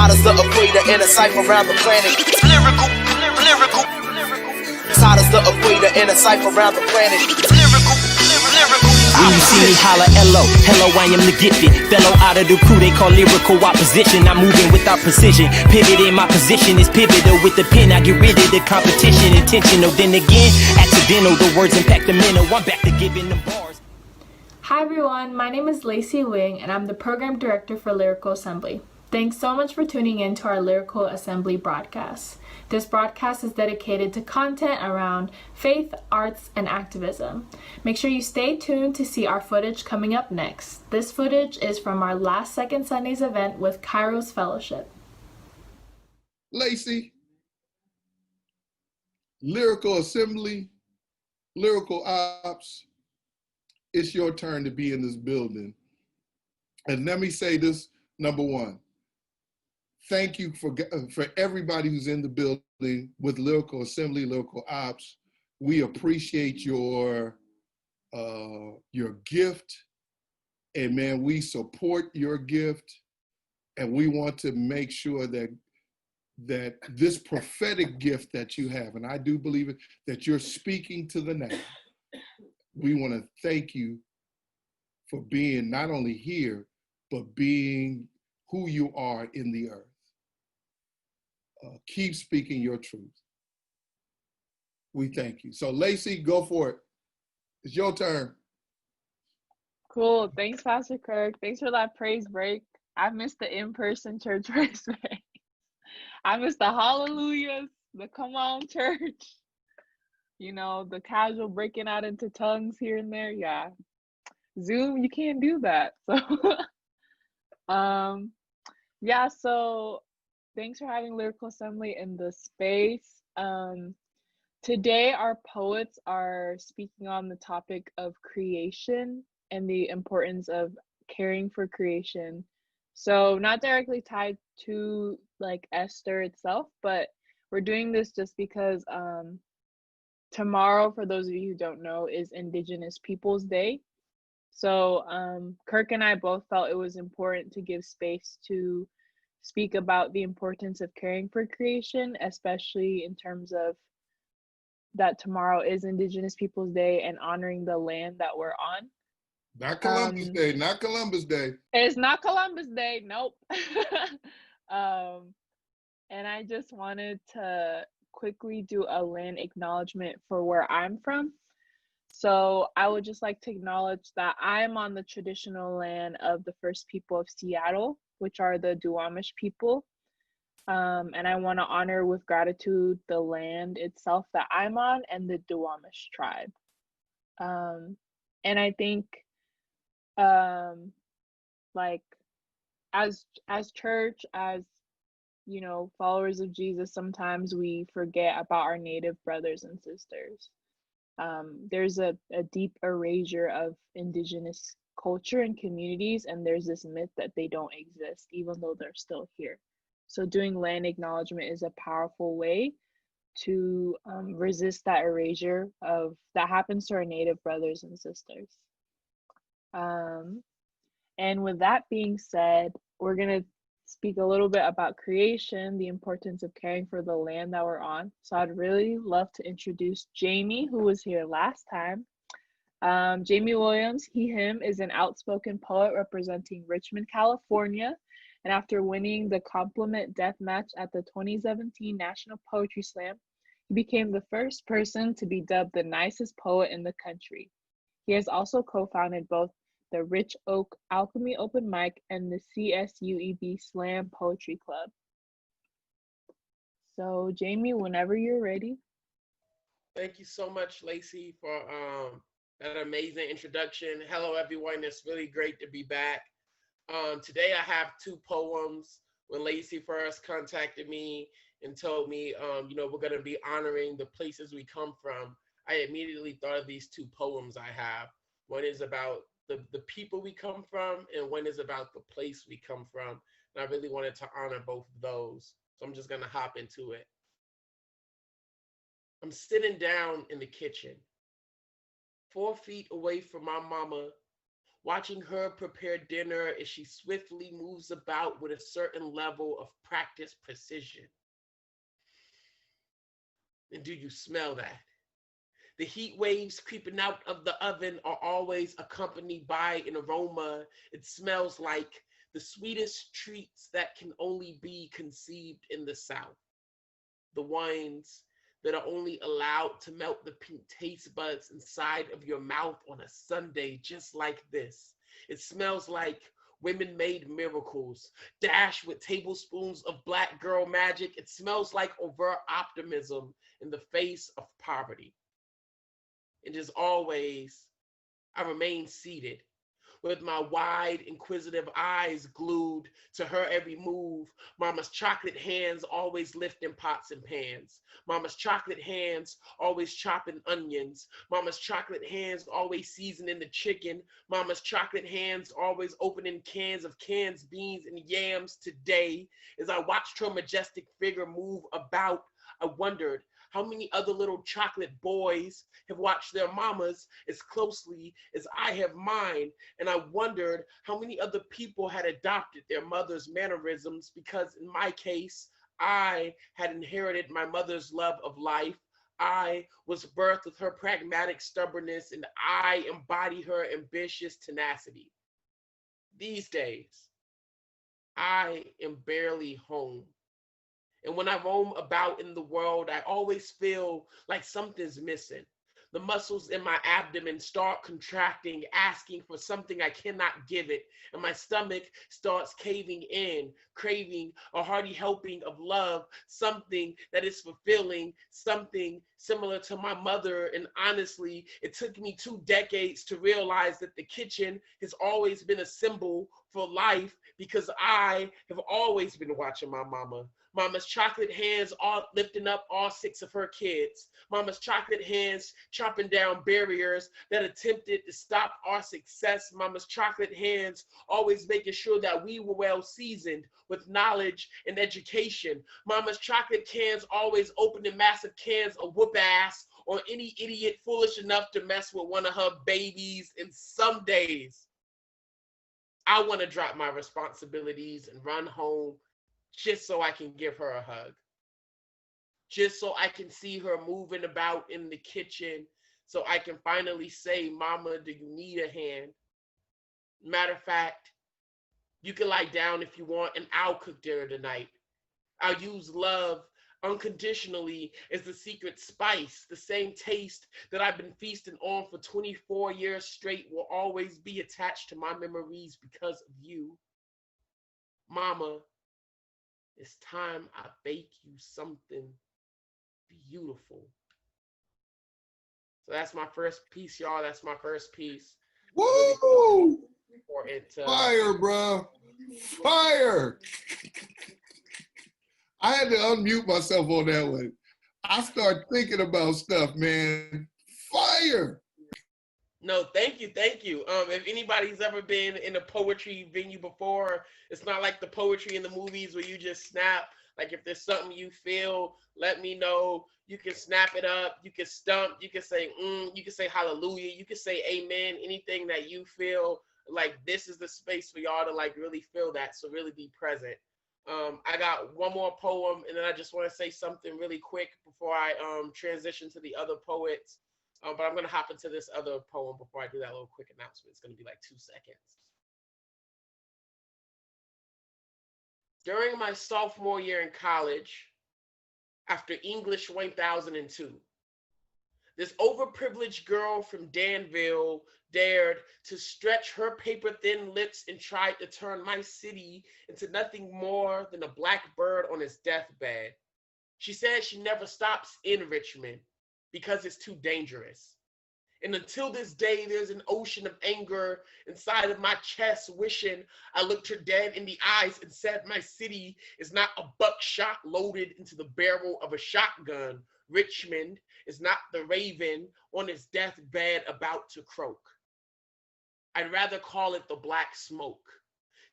Hot as the equator in a cipher around the planet. Lyrical. Hot as the equator in a cipher around the planet. Lyrical. When you see me holla, hello, I am the gifted fellow out of the crew they call lyrical opposition. I'm moving without precision, pivoting my position is pivotal. With the pen I get rid of the competition. Intentional, then again, accidental. The words impact the mental. I'm back to giving them bars. Hi everyone, my name is Lacey Wing and I'm the Program Director for Lyrical Assembly. Thanks so much for tuning in to our Lyrical Assembly broadcast. This broadcast is dedicated to content around faith, arts, and activism. Make sure you stay tuned to see our footage coming up next. This footage is from our last Second Sundays event with Kairos Fellowship. Lacey, Lyrical Assembly, Lyrical Ops, it's your turn to be in this building. And let me say this, number one. Thank you for everybody who's in the building with Lyrical Assembly, Lyrical Ops. We appreciate your gift, and man, we support your gift, and we want to make sure that this prophetic gift that you have, and I do believe it, that you're speaking to the now. We want to thank you for being not only here, but being who you are in the earth. Keep speaking your truth. We thank you. So Lacey, go for it. It's your turn. Cool. Thanks, Pastor Kirk. Thanks for that praise break. I missed the in-person church praise break. I missed the hallelujahs, the come on church. You know, the casual breaking out into tongues here and there. Yeah. Zoom, you can't do that. So yeah, so thanks for having Lyrical Assembly in the space. Today, our poets are speaking on the topic of creation and the importance of caring for creation. So not directly tied to like Esther itself, but we're doing this just because tomorrow, for those of you who don't know, is Indigenous Peoples Day. So Kirk and I both felt it was important to give space to speak about the importance of caring for creation, especially in terms of that tomorrow is Indigenous Peoples Day and honoring the land that we're on. Not Columbus Day, not Columbus Day. It's not Columbus Day, nope. And I just wanted to quickly do a land acknowledgement for where I'm from. So I would just like to acknowledge that I'm on the traditional land of the first people of Seattle, which are the Duwamish people. And I want to honor with gratitude the land itself that I'm on and the Duwamish tribe. And I think like as church, as you know, followers of Jesus, sometimes we forget about our Native brothers and sisters. There's a deep erasure of Indigenous culture and communities, and there's this myth that they don't exist, even though they're still here. So doing land acknowledgement is a powerful way to resist that erasure of that happens to our Native brothers and sisters. And with that being said, we're going to speak a little bit about creation, the importance of caring for the land that we're on. So I'd really love to introduce Jamie, who was here last time. Jamie Williams, him, is an outspoken poet representing Richmond, California. And after winning the compliment death match at the 2017 National Poetry Slam, he became the first person to be dubbed the nicest poet in the country. He has also co-founded both the Rich Oak Alchemy Open Mic and the CSUEB Slam Poetry Club. So Jamie, whenever you're ready. Thank you so much, Lacey, for that amazing introduction. Hello, everyone. It's really great to be back. Today I have two poems. When Lacey first contacted me and told me, you know, we're going to be honoring the places we come from, I immediately thought of these two poems I have. One is about the people we come from, and one is about the place we come from. And I really wanted to honor both of those. So I'm just going to hop into it. I'm sitting down in the kitchen, 4 feet away from my mama, watching her prepare dinner as she swiftly moves about with a certain level of practiced precision. And do you smell that? The heat waves creeping out of the oven are always accompanied by an aroma. It smells like the sweetest treats that can only be conceived in the South. The wines that are only allowed to melt the pink taste buds inside of your mouth on a Sunday just like this. It smells like women-made miracles, dashed with tablespoons of black girl magic. It smells like overt optimism in the face of poverty. And as always, I remain seated with my wide, inquisitive eyes glued to her every move. Mama's chocolate hands always lifting pots and pans. Mama's chocolate hands always chopping onions. Mama's chocolate hands always seasoning the chicken. Mama's chocolate hands always opening cans of canned beans and yams. Today, as I watched her majestic figure move about, I wondered how many other little chocolate boys have watched their mamas as closely as I have mine. And I wondered how many other people had adopted their mother's mannerisms, because in my case, I had inherited my mother's love of life. I was birthed with her pragmatic stubbornness, and I embody her ambitious tenacity. These days, I am barely home. And when I roam about in the world, I always feel like something's missing. The muscles in my abdomen start contracting, asking for something I cannot give it. And my stomach starts caving in, craving a hearty helping of love, something that is fulfilling, something similar to my mother. And honestly, it took me 2 decades to realize that the kitchen has always been a symbol for life, because I have always been watching my mama. Mama's chocolate hands all lifting up all 6 of her kids. Mama's chocolate hands chopping down barriers that attempted to stop our success. Mama's chocolate hands always making sure that we were well seasoned with knowledge and education. Mama's chocolate cans always opening massive cans of whoop ass on any idiot foolish enough to mess with one of her babies. And some days, I want to drop my responsibilities and run home just so I can give her a hug. Just so I can see her moving about in the kitchen, so I can finally say, Mama, do you need a hand? Matter of fact, you can lie down if you want, and I'll cook dinner tonight. I'll use love unconditionally as the secret spice. The same taste that I've been feasting on for 24 years straight will always be attached to my memories because of you. Mama, it's time I bake you something beautiful. So that's my first piece, y'all. That's my first piece. Woo! For it, Fire, bro. Fire. I had to unmute myself on that one. I start thinking about stuff, man. Fire. No, thank you. If anybody's ever been in a poetry venue before, it's not like the poetry in the movies where you just snap. Like, if there's something you feel, let me know. You can snap it up. You can stump. You can say you can say hallelujah. You can say amen. Anything that you feel like, this is the space for y'all to like really feel that. So really be present. I got one more poem, and then I just want to say something really quick before I transition to the other poets. But I'm going to hop into this other poem before I do that little quick announcement. It's going to be like 2 seconds. During my sophomore year in college, after English 1002, this overprivileged girl from Danville dared to stretch her paper-thin lips and tried to turn my city into nothing more than a black bird on its deathbed. She said she never stops in Richmond because it's too dangerous. And until this day, there's an ocean of anger inside of my chest, wishing I looked her dead in the eyes and said my city is not a buckshot loaded into the barrel of a shotgun. Richmond is not the raven on its deathbed about to croak. I'd rather call it the black smoke,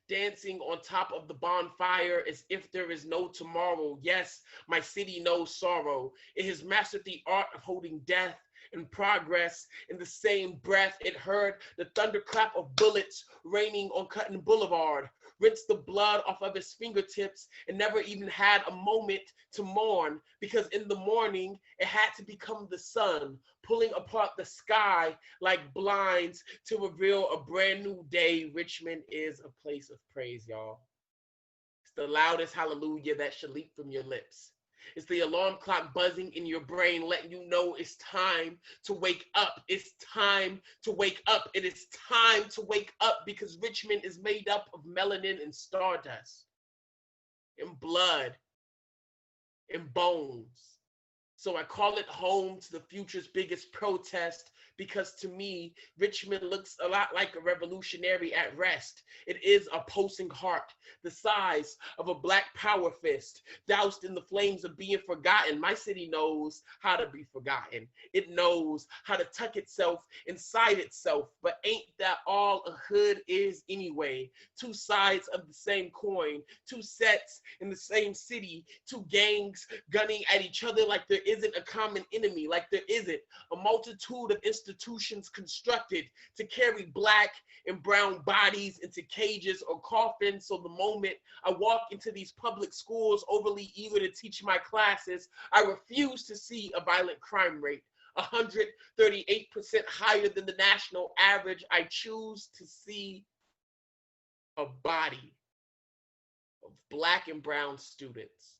dancing on top of the bonfire as if there is no tomorrow. Yes, my city knows sorrow. It has mastered the art of holding death and progress. In the same breath, it heard the thunderclap of bullets raining on Cutting Boulevard, rinsed the blood off of his fingertips, and never even had a moment to mourn, because in the morning, it had to become the sun, pulling apart the sky like blinds to reveal a brand new day. Richmond is a place of praise, y'all. It's the loudest hallelujah that should leap from your lips. It's the alarm clock buzzing in your brain, letting you know it's time to wake up. It's time to wake up. It is time to wake up, because Richmond is made up of melanin and stardust, and blood, and bones. So I call it home to the future's biggest protest, because to me, Richmond looks a lot like a revolutionary at rest. It is a pulsing heart, the size of a black power fist, doused in the flames of being forgotten. My city knows how to be forgotten. It knows how to tuck itself inside itself, but ain't that all a hood is anyway? Two sides of the same coin, two sets in the same city, two gangs gunning at each other like there isn't a common enemy, like there isn't a multitude of institutions constructed to carry black and brown bodies into cages or coffins. So the moment I walk into these public schools, overly eager to teach my classes, I refuse to see a violent crime rate 138% higher than the national average. I choose to see a body of black and brown students,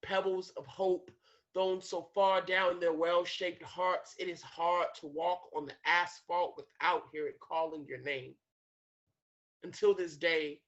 pebbles of hope thrown so far down their well-shaped hearts, it is hard to walk on the asphalt without hearing calling your name. Until this day,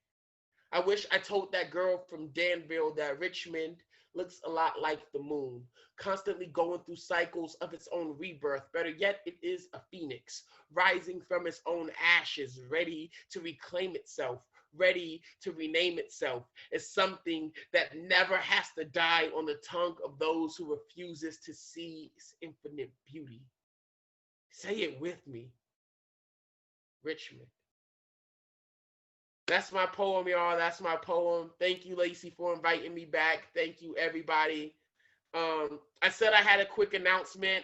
I wish I told that girl from Danville that Richmond looks a lot like the moon, constantly going through cycles of its own rebirth. Better yet, it is a phoenix, rising from its own ashes, ready to reclaim itself, ready to rename itself as something that never has to die on the tongue of those who refuses to see its infinite beauty. Say it with me, Richmond. That's my poem, y'all. That's my poem. Thank you, Lacey, for inviting me back. Thank you, everybody. I said I had a quick announcement.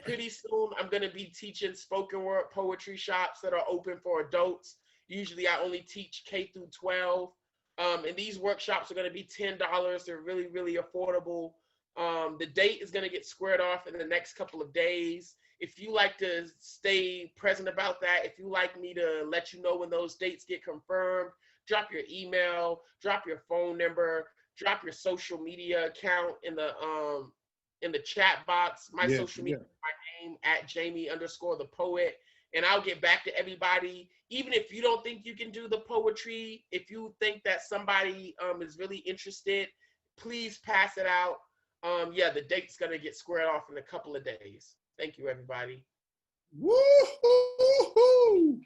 Pretty soon, I'm going to be teaching spoken word poetry shops that are open for adults. Usually, I only teach K through 12. And these workshops are going to be $10. They're really, really affordable. The date is going to get squared off in the next couple of days. If you like to stay present about that, if you like me to let you know when those dates get confirmed, drop your email, drop your phone number, drop your social media account in the chat box. My social media, my name at Jamie_the_poet, and I'll get back to everybody. Even if you don't think you can do the poetry, if you think that somebody is really interested, please pass it out. Yeah, the date's gonna get squared off in a couple of days. Thank you, everybody. Woo-hoo-hoo!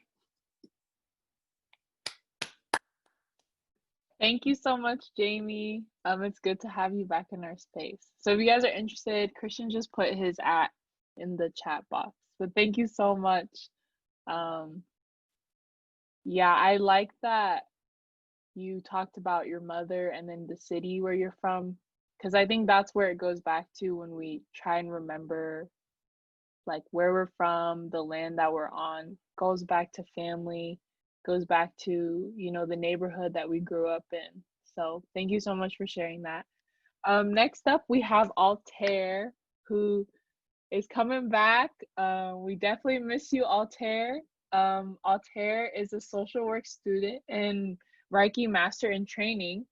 Thank you so much, Jamie. It's good to have you back in our space. So if you guys are interested, Christian just put his @ in the chat box. But thank you so much. Yeah, I like that you talked about your mother and then the city where you're from, because I think that's where it goes back to when we try and remember like where we're from, the land that we're on, goes back to family, goes back to, you know, the neighborhood that we grew up in. So thank you so much for sharing that. Next up, we have Altair, who is coming back. We definitely miss you, Altair. Altair is a social work student and Reiki master in training.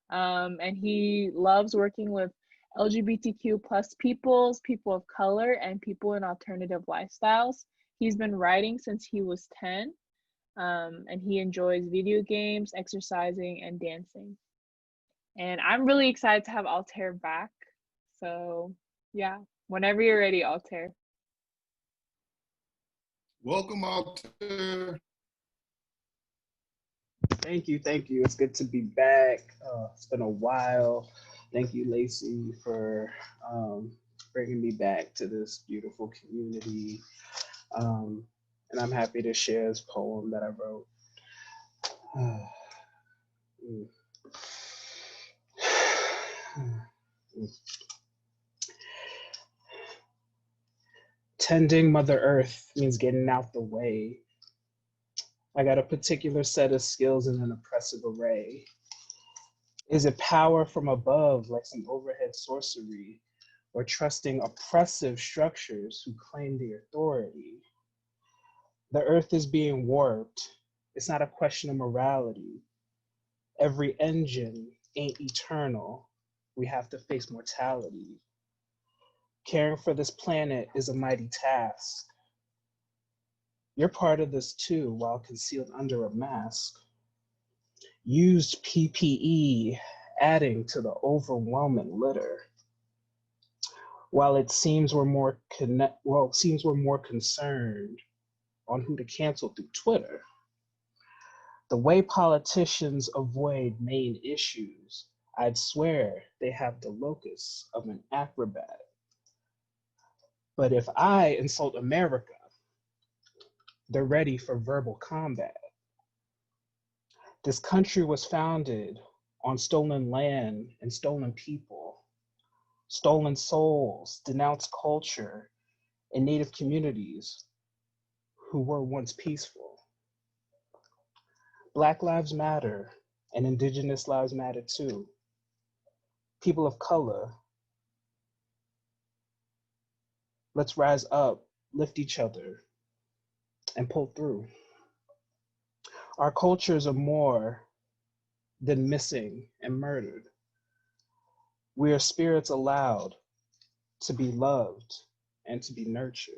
And he loves working with LGBTQ plus peoples, people of color, and people in alternative lifestyles. He's been writing since he was 10, and he enjoys video games, exercising, and dancing. And I'm really excited to have Altair back. So yeah, whenever you're ready, Altair. Welcome, Altair. Thank you. It's good to be back. It's been a while. Thank you, Lacey, for bringing me back to this beautiful community. And I'm happy to share this poem that I wrote. Tending Mother Earth means getting out the way. I got a particular set of skills in an oppressive array. Is it power from above, like some overhead sorcery, or trusting oppressive structures who claim the authority? The earth is being warped. It's not a question of morality. Every engine ain't eternal. We have to face mortality. Caring for this planet is a mighty task. You're part of this too, while concealed under a mask. Used PPE, adding to the overwhelming litter. While it seems we're more concerned on who to cancel through Twitter. The way politicians avoid main issues, I'd swear they have the locus of an acrobat. But if I insult America, they're ready for verbal combat. This country was founded on stolen land and stolen people, stolen souls, denounced culture, and Native communities who were once peaceful. Black lives matter, and Indigenous lives matter too. People of color, let's rise up, lift each other, and pull through. Our cultures are more than missing and murdered. We are spirits allowed to be loved and to be nurtured.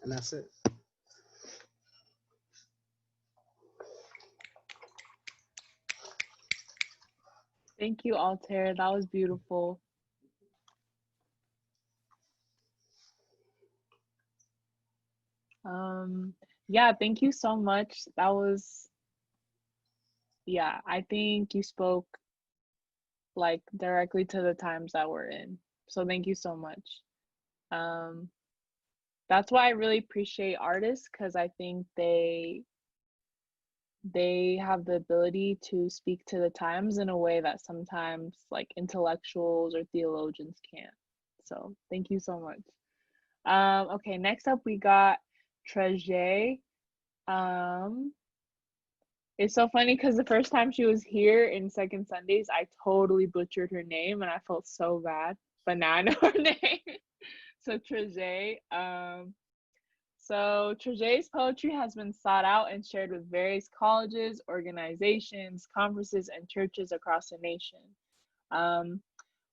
And that's it. Thank you, Altair. That was beautiful. Yeah, thank you so much. That was, yeah, I think you spoke like directly to the times that we're in. So thank you so much. That's why I really appreciate artists, because I think they have the ability to speak to the times in a way that sometimes like intellectuals or theologians can't. So thank you so much. Okay, next up we got Treje. It's so funny because the first time she was here in Second Sundays, I totally butchered her name and I felt so bad, but now I know her name. So Treje. So Treje's poetry has been sought out and shared with various colleges, organizations, conferences, and churches across the nation.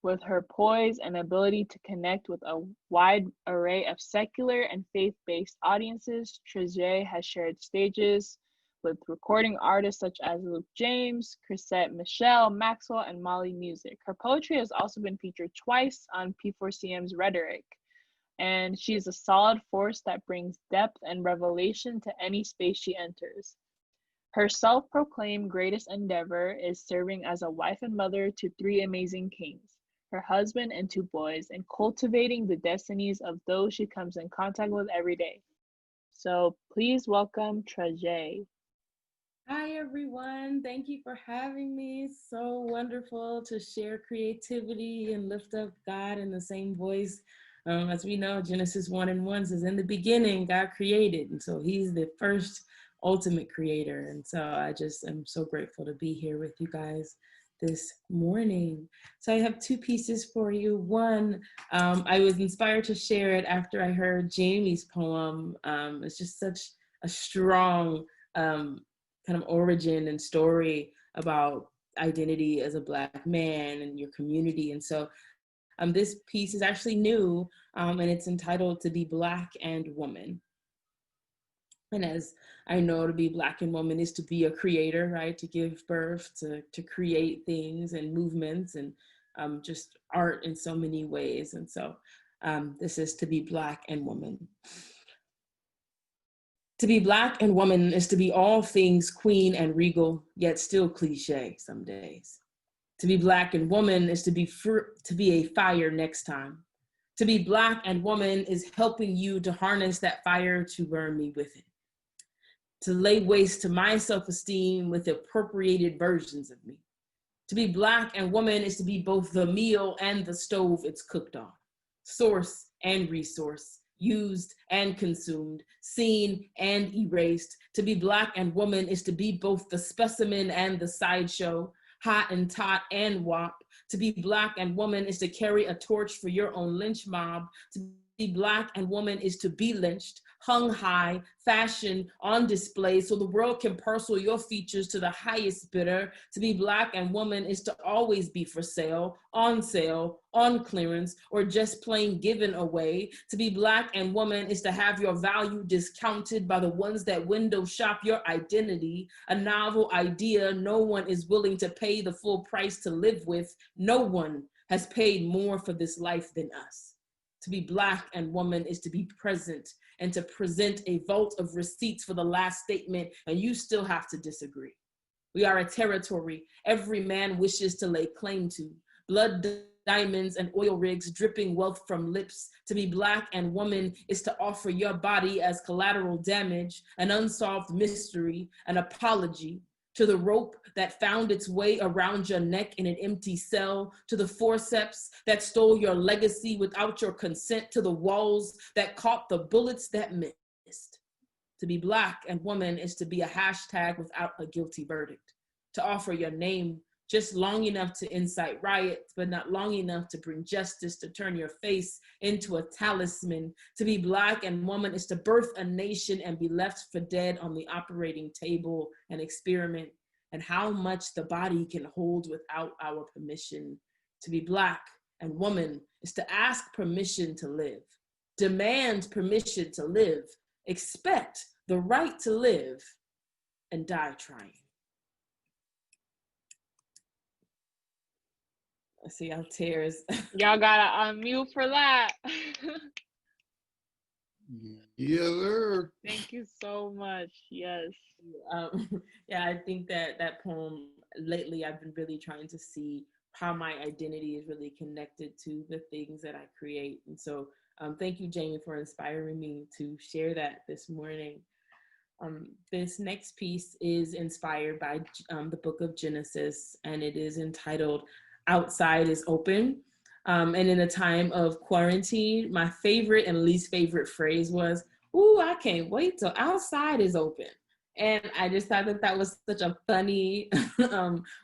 With her poise and ability to connect with a wide array of secular and faith-based audiences, Treje has shared stages with recording artists such as Luke James, Chrisette Michelle, Maxwell, and Molly Music. Her poetry has also been featured twice on P4CM's Rhetoric, and she is a solid force that brings depth and revelation to any space she enters. Her self-proclaimed greatest endeavor is serving as a wife and mother to 3 amazing kings, her husband and 2 boys, and cultivating the destinies of those she comes in contact with every day. So please welcome Treje. Hi, everyone. Thank you for having me. So wonderful to share creativity and lift up God in the same voice. As we know, Genesis 1:1 says, in the beginning, God created. And so he's the first ultimate creator. And so I just am so grateful to be here with you guys this morning. So I have 2 pieces for you. One, I was inspired to share it after I heard Jamie's poem. It's just such a strong kind of origin and story about identity as a Black man and your community. And so this piece is actually new, and it's entitled To Be Black and Woman. And as I know, to be Black and woman is to be a creator, right? To give birth, to create things and movements and just art in so many ways. And so this is To Be Black and Woman. To be Black and woman is to be all things queen and regal, yet still cliche some days. To be Black and woman is to be a fire next time. To be Black and woman is helping you to harness that fire to burn me with it. To lay waste to my self-esteem with appropriated versions of me. To be Black and woman is to be both the meal and the stove it's cooked on. source and resource, used and consumed, seen and erased. To be Black and woman is to be both the specimen and the sideshow, hot and tot and wop. To be Black and woman is to carry a torch for your own lynch mob. To be Black and woman is to be lynched, hung high, fashion on display so the world can parcel your features to the highest bidder. To be Black and woman is to always be for sale, on clearance, or just plain given away. To be Black and woman is to have your value discounted by the ones that window shop your identity, a novel idea no one is willing to pay the full price to live with. No one has paid more for this life than us. To be Black and woman is to be present and to present a vault of receipts for the last statement, and you still have to disagree. We are a territory every man wishes to lay claim to. Blood, diamonds, and oil rigs dripping wealth from lips. To be Black and woman is to offer your body as collateral damage, an unsolved mystery, an apology. To the rope that found its way around your neck in an empty cell, to the forceps that stole your legacy without your consent, to the walls that caught the bullets that missed. To be Black and woman is to be a hashtag without a guilty verdict, to offer your name just long enough to incite riots, but not long enough to bring justice, to turn your face into a talisman. To be Black and woman is to birth a nation and be left for dead on the operating table, an experiment, and how much the body can hold without our permission. To be Black and woman is to ask permission to live, demand permission to live, expect the right to live, and die trying. I see our tears. Y'all gotta unmute for that. Yes, sir. Thank you so much. Yes. Yeah, I think that poem, lately I've been really trying to see how my identity is really connected to the things that I create. And so thank you, Jamie, for inspiring me to share that this morning. This next piece is inspired by the book of Genesis, and it is entitled Outside is Open. And in a time of quarantine, my favorite and least favorite phrase was, "Ooh, I can't wait till outside is open." And I just thought that was such a funny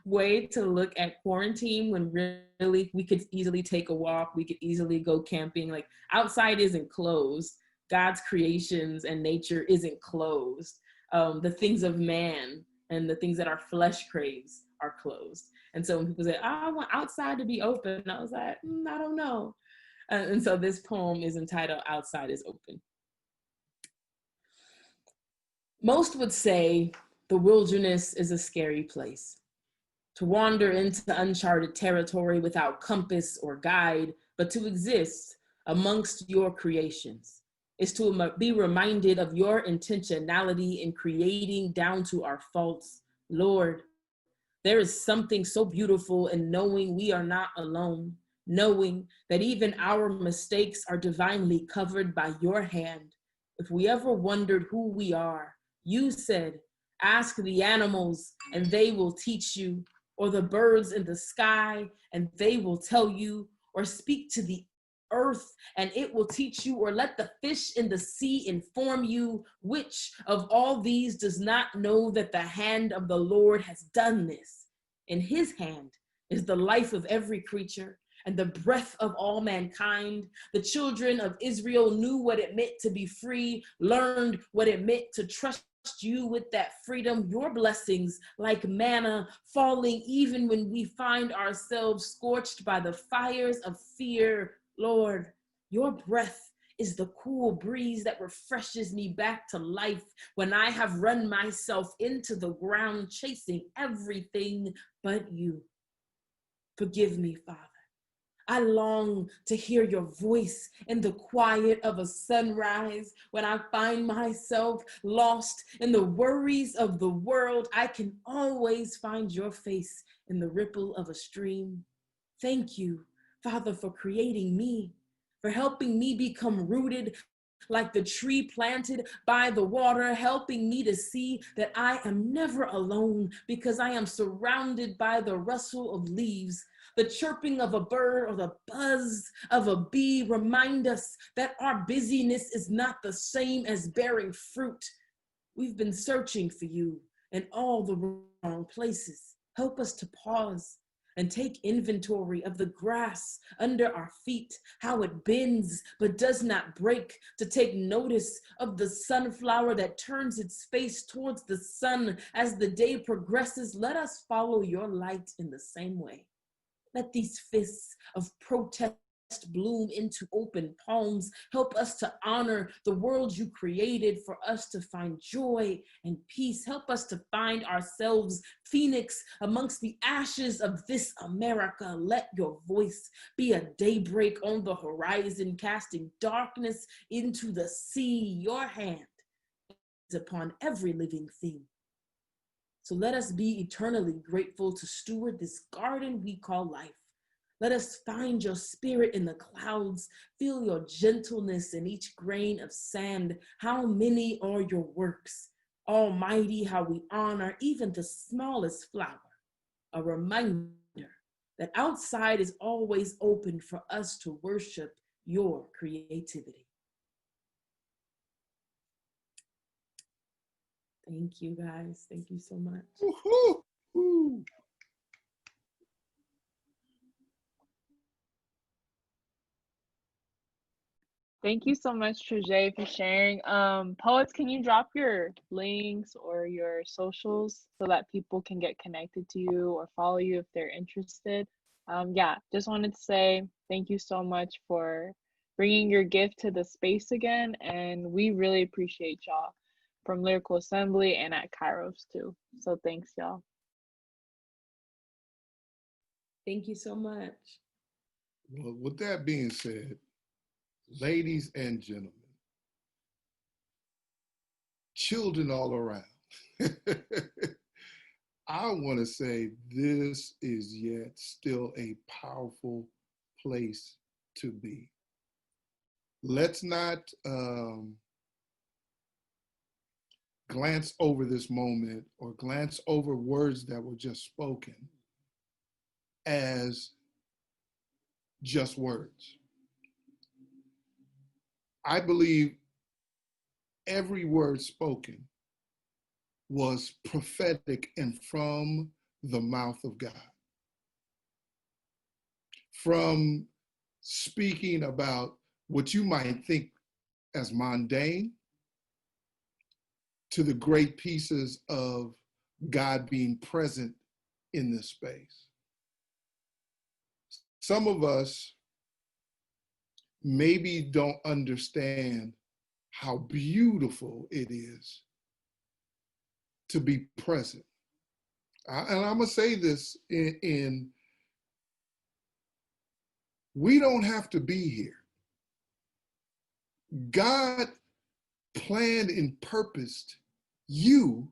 way to look at quarantine, when really we could easily take a walk, we could easily go camping. Like, outside isn't closed. God's creations and nature isn't closed. The things of man and the things that our flesh craves are closed. And so when people say, "I want outside to be open," I was like, I don't know. And so this poem is entitled Outside is Open. Most would say the wilderness is a scary place. To wander into uncharted territory without compass or guide, but to exist amongst your creations is to be reminded of your intentionality in creating down to our faults. Lord, there is something so beautiful in knowing we are not alone, knowing that even our mistakes are divinely covered by your hand. If we ever wondered who we are, you said, ask the animals and they will teach you, or the birds in the sky and they will tell you, or speak to the earth and it will teach you, or let the fish in the sea inform you. Which of all these does not know that the hand of the Lord has done this? In his hand is the life of every creature and the breath of all mankind. The children of Israel knew what it meant to be free, learned what it meant to trust you with that freedom. Your blessings, like manna, falling even when we find ourselves scorched by the fires of fear. Lord, your breath is the cool breeze that refreshes me back to life when I have run myself into the ground chasing everything but you. Forgive me, Father. I long to hear your voice in the quiet of a sunrise. When I find myself lost in the worries of the world, I can always find your face in the ripple of a stream. Thank you, Father, for creating me, for helping me become rooted like the tree planted by the water, helping me to see that I am never alone because I am surrounded by the rustle of leaves. The chirping of a bird or the buzz of a bee remind us that our busyness is not the same as bearing fruit. We've been searching for you in all the wrong places. Help us to pause and take inventory of the grass under our feet, how it bends but does not break, to take notice of the sunflower that turns its face towards the sun as the day progresses. Let us follow your light in the same way. Let these fists of protest bloom into open palms. Help us to honor the world you created for us to find joy and peace. Help us to find ourselves phoenix amongst the ashes of this America. Let your voice be a daybreak on the horizon, casting darkness into the sea. Your hand is upon every living thing. So let us be eternally grateful to steward this garden we call life. Let us find your spirit in the clouds, feel your gentleness in each grain of sand. How many are your works? Almighty, how we honor even the smallest flower. A reminder that outside is always open for us to worship your creativity. Thank you, guys. Thank you so much. Woo-hoo. Thank you so much, Trujay, for sharing. Poets, can you drop your links or your socials so that people can get connected to you or follow you if they're interested? Yeah, just wanted to say thank you so much for bringing your gift to the space again, and we really appreciate y'all from Lyrical Assembly and at Kairos too. So thanks, y'all. Thank you so much. Well, with that being said, ladies and gentlemen, children all around, I want to say this is yet still a powerful place to be. Let's not glance over this moment or glance over words that were just spoken as just words. I believe every word spoken was prophetic and from the mouth of God. From speaking about what you might think as mundane to the great pieces of God being present in this space. Some of us maybe don't understand how beautiful it is to be present. And I'm gonna say this in we don't have to be here. God planned and purposed you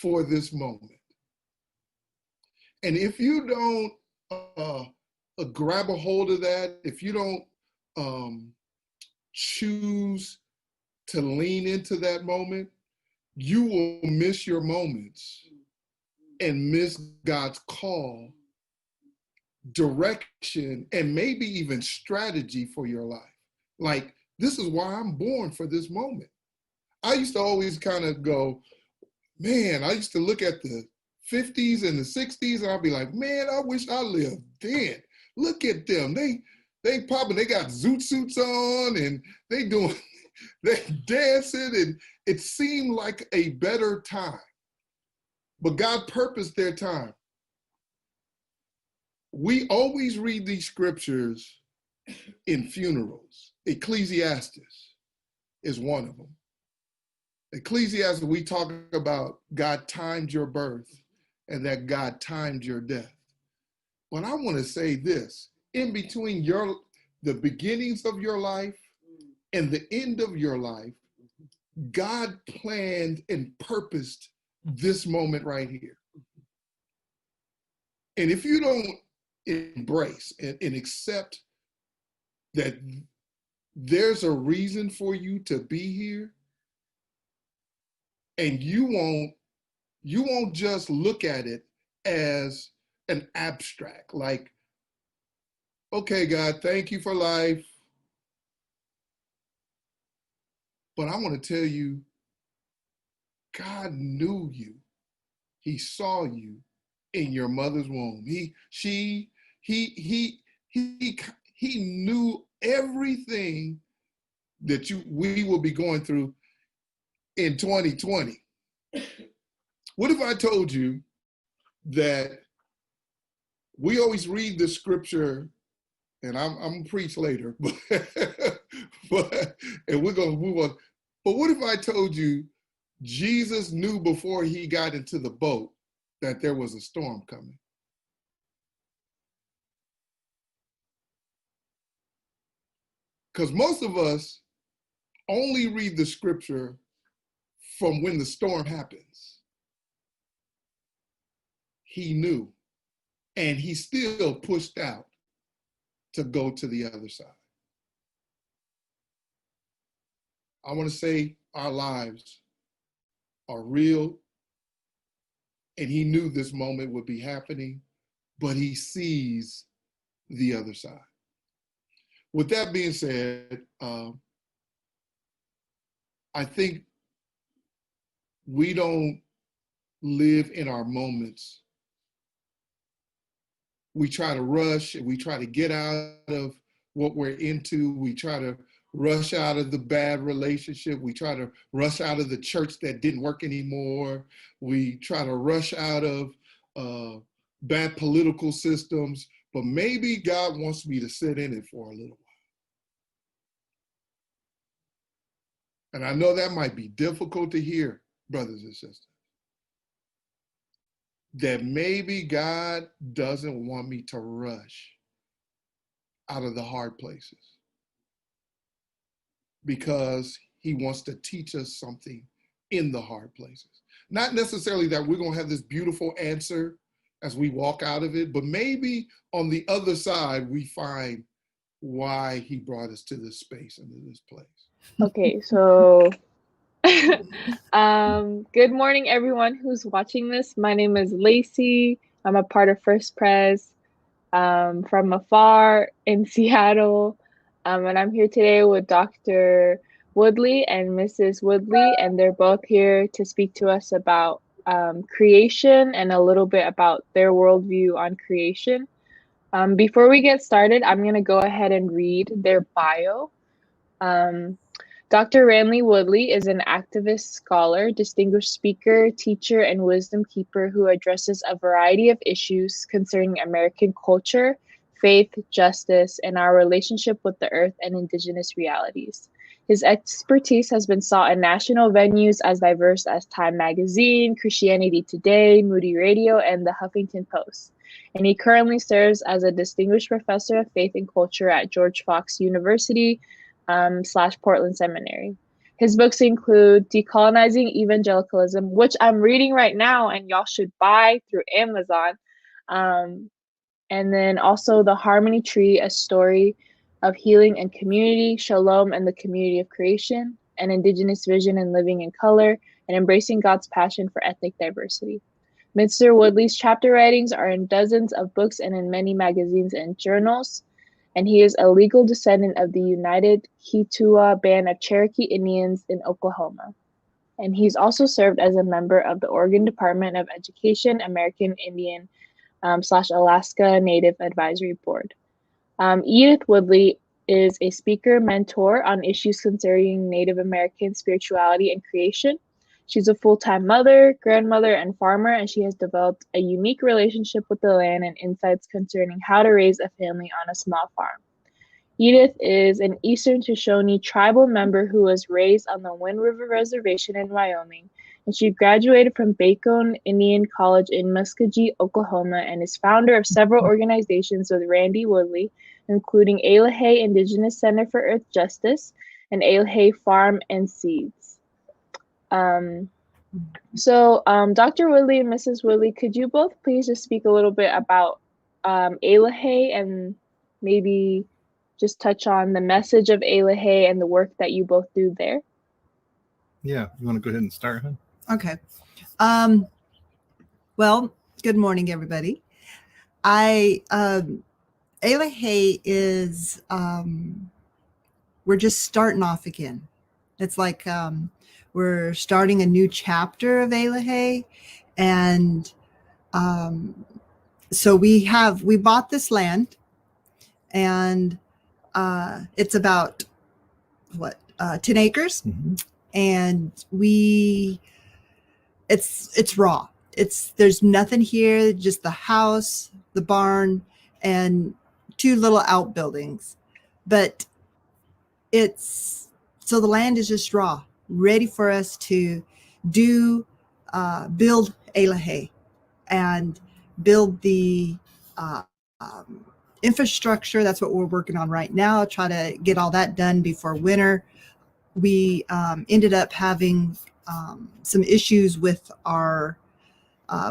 for this moment. And if you don't grab a hold of that, if you don't choose to lean into that moment, you will miss your moments and miss God's call, direction, and maybe even strategy for your life. Like, this is why I'm born for this moment. I used to always kind of go, man, I used to look at the 50s and the 60s and I'd be like, man, I wish I lived then. Look at them. They popping, they got zoot suits on and they dancing, and it seemed like a better time. But God purposed their time. We always read these scriptures in funerals. Ecclesiastes is one of them. Ecclesiastes, we talk about God timed your birth and that God timed your death. But I want to say this, in between the beginnings of your life and the end of your life, God planned and purposed this moment right here. And if you don't embrace and accept that there's a reason for you to be here, and you won't just look at it as an abstract, like Okay, God, thank you for life. But I want to tell you, God knew you. He saw you in your mother's womb. He knew everything that we will be going through in 2020. What if I told you that we always read the scripture, and I'm gonna preach later, but and we're gonna move on. But what if I told you Jesus knew before he got into the boat that there was a storm coming? Because most of us only read the scripture from when the storm happens. He knew, and he still pushed out to go to the other side. I want to say our lives are real, and he knew this moment would be happening, but he sees the other side. With that being said, I think we don't live in our moments. We try to rush and we try to get out of what we're into. We try to rush out of the bad relationship. We try to rush out of the church that didn't work anymore. We try to rush out of bad political systems. But maybe God wants me to sit in it for a little while. And I know that might be difficult to hear, brothers and sisters, that maybe God doesn't want me to rush out of the hard places because he wants to teach us something in the hard places. Not necessarily that we're going to have this beautiful answer as we walk out of it, but maybe on the other side, we find why he brought us to this space and to this place. Okay, so good morning, everyone who's watching this. My name is Lacey. I'm a part of First Pres from afar in Seattle. And I'm here today with Dr. Woodley and Mrs. Woodley, and they're both here to speak to us about creation and a little bit about their worldview on creation. Before we get started, I'm going to go ahead and read their bio. Dr. Ranley Woodley is an activist scholar, distinguished speaker, teacher, and wisdom keeper who addresses a variety of issues concerning American culture, faith, justice, and our relationship with the earth and indigenous realities. His expertise has been sought in national venues as diverse as Time Magazine, Christianity Today, Moody Radio, and the Huffington Post. And he currently serves as a distinguished professor of faith and culture at George Fox University, / Portland Seminary. His books include Decolonizing Evangelicalism, which I'm reading right now and y'all should buy through Amazon. And then also The Harmony Tree, a story of healing and community, Shalom and the community of creation, an indigenous vision and living in color, and embracing God's passion for ethnic diversity. Mr. Woodley's chapter writings are in dozens of books and in many magazines and journals. And he is a legal descendant of the United Keetoowah Band of Cherokee Indians in Oklahoma. And he's also served as a member of the Oregon Department of Education American Indian / Alaska Native Advisory Board. Edith Woodley is a speaker, mentor on issues concerning Native American spirituality and creation. She's a full-time mother, grandmother, and farmer, and she has developed a unique relationship with the land and insights concerning how to raise a family on a small farm. Edith is an Eastern Shoshone tribal member who was raised on the Wind River Reservation in Wyoming, and she graduated from Bacone Indian College in Muskogee, Oklahoma, and is founder of several organizations with Randy Woodley, including Eilahey Indigenous Center for Earth Justice and Eilahey Farm and Seeds. Dr. Woodley and Mrs. Woodley, could you both please just speak a little bit about Eilahey and maybe just touch on the message of Eilahey and the work that you both do there? Yeah, you want to go ahead and start, huh? Okay. Well, good morning, everybody. I Elahe is, we're just starting off again. It's like we're starting a new chapter of Elahe. And so we bought this land, and it's about 10 acres. Mm-hmm. And it's raw. There's nothing here, just the house, the barn, and 2 little outbuildings. But so the land is just raw, ready for us to build Elahe and build the infrastructure. That's what we're working on right now. Try to get all that done before winter. We ended up having some issues with our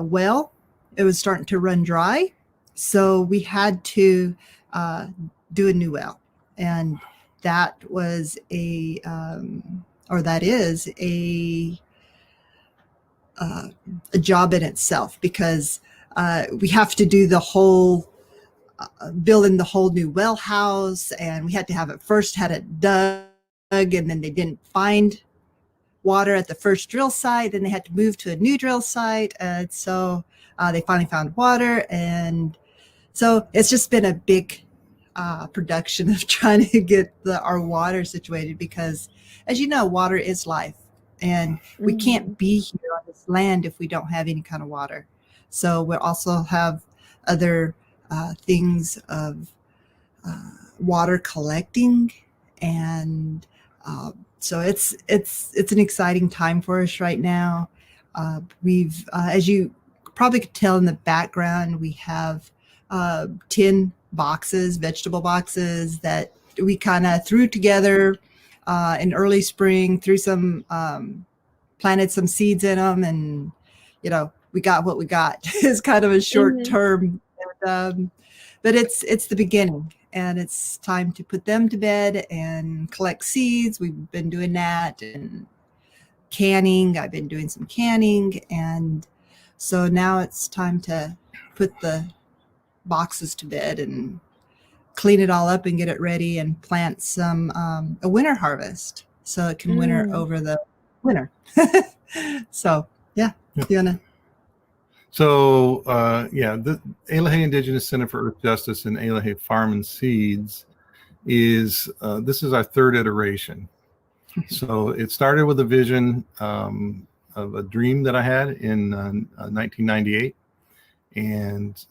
well. It was starting to run dry, so we had to do a new well, and that was that is a job in itself, because we have to do the whole building the whole new well house, and we had to have it dug, and then they didn't find water at the first drill site, and they had to move to a new drill site, and so they finally found water. And so it's just been a big production of trying to get our water situated, because, as you know, water is life, and we can't be here on this land if we don't have any kind of water. So we also have other things of water collecting, and so it's an exciting time for us right now. We've, as you probably could tell in the background, we have 10 boxes, vegetable boxes, that we kind of threw together in early spring, planted some seeds in them, and we got what we got. It's kind of a short term, but it's the beginning, and it's time to put them to bed and collect seeds. We've been doing that, and canning. I've been doing some canning, and so now it's time to put the boxes to bed and clean it all up and get it ready and plant some a winter harvest, so it can winter over the winter. So yeah. You wanna? So the Elahe Indigenous Center for Earth Justice and Elahe Farm and Seeds is this is our 3rd iteration. So it started with a vision of a dream that I had in 1998, and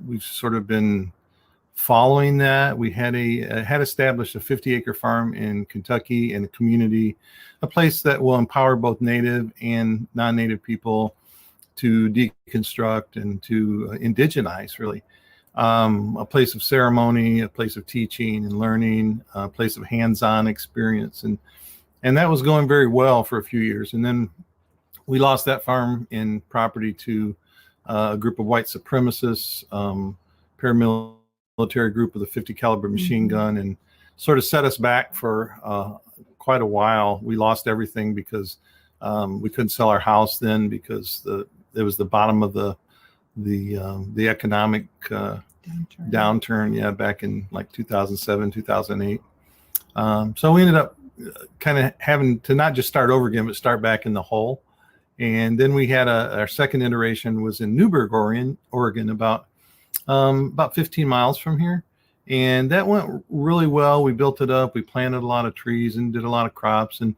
we've sort of been following that. We had established a 50-acre farm in Kentucky, in a community, a place that will empower both Native and non-Native people to deconstruct and to indigenize, really. A place of ceremony, a place of teaching and learning, a place of hands-on experience. And that was going very well for a few years. And then we lost that farm and property to a group of white supremacists, paramilitary group with a 50 caliber machine gun, and sort of set us back for quite a while. We lost everything because we couldn't sell our house then, because it was the bottom of the economic downturn, back in like 2007, 2008. So we ended up kind of having to not just start over again, but start back in the hole. And then we had our second iteration was in Newberg, Oregon, about 15 miles from here. And that went really well. We built it up. We planted a lot of trees and did a lot of crops, and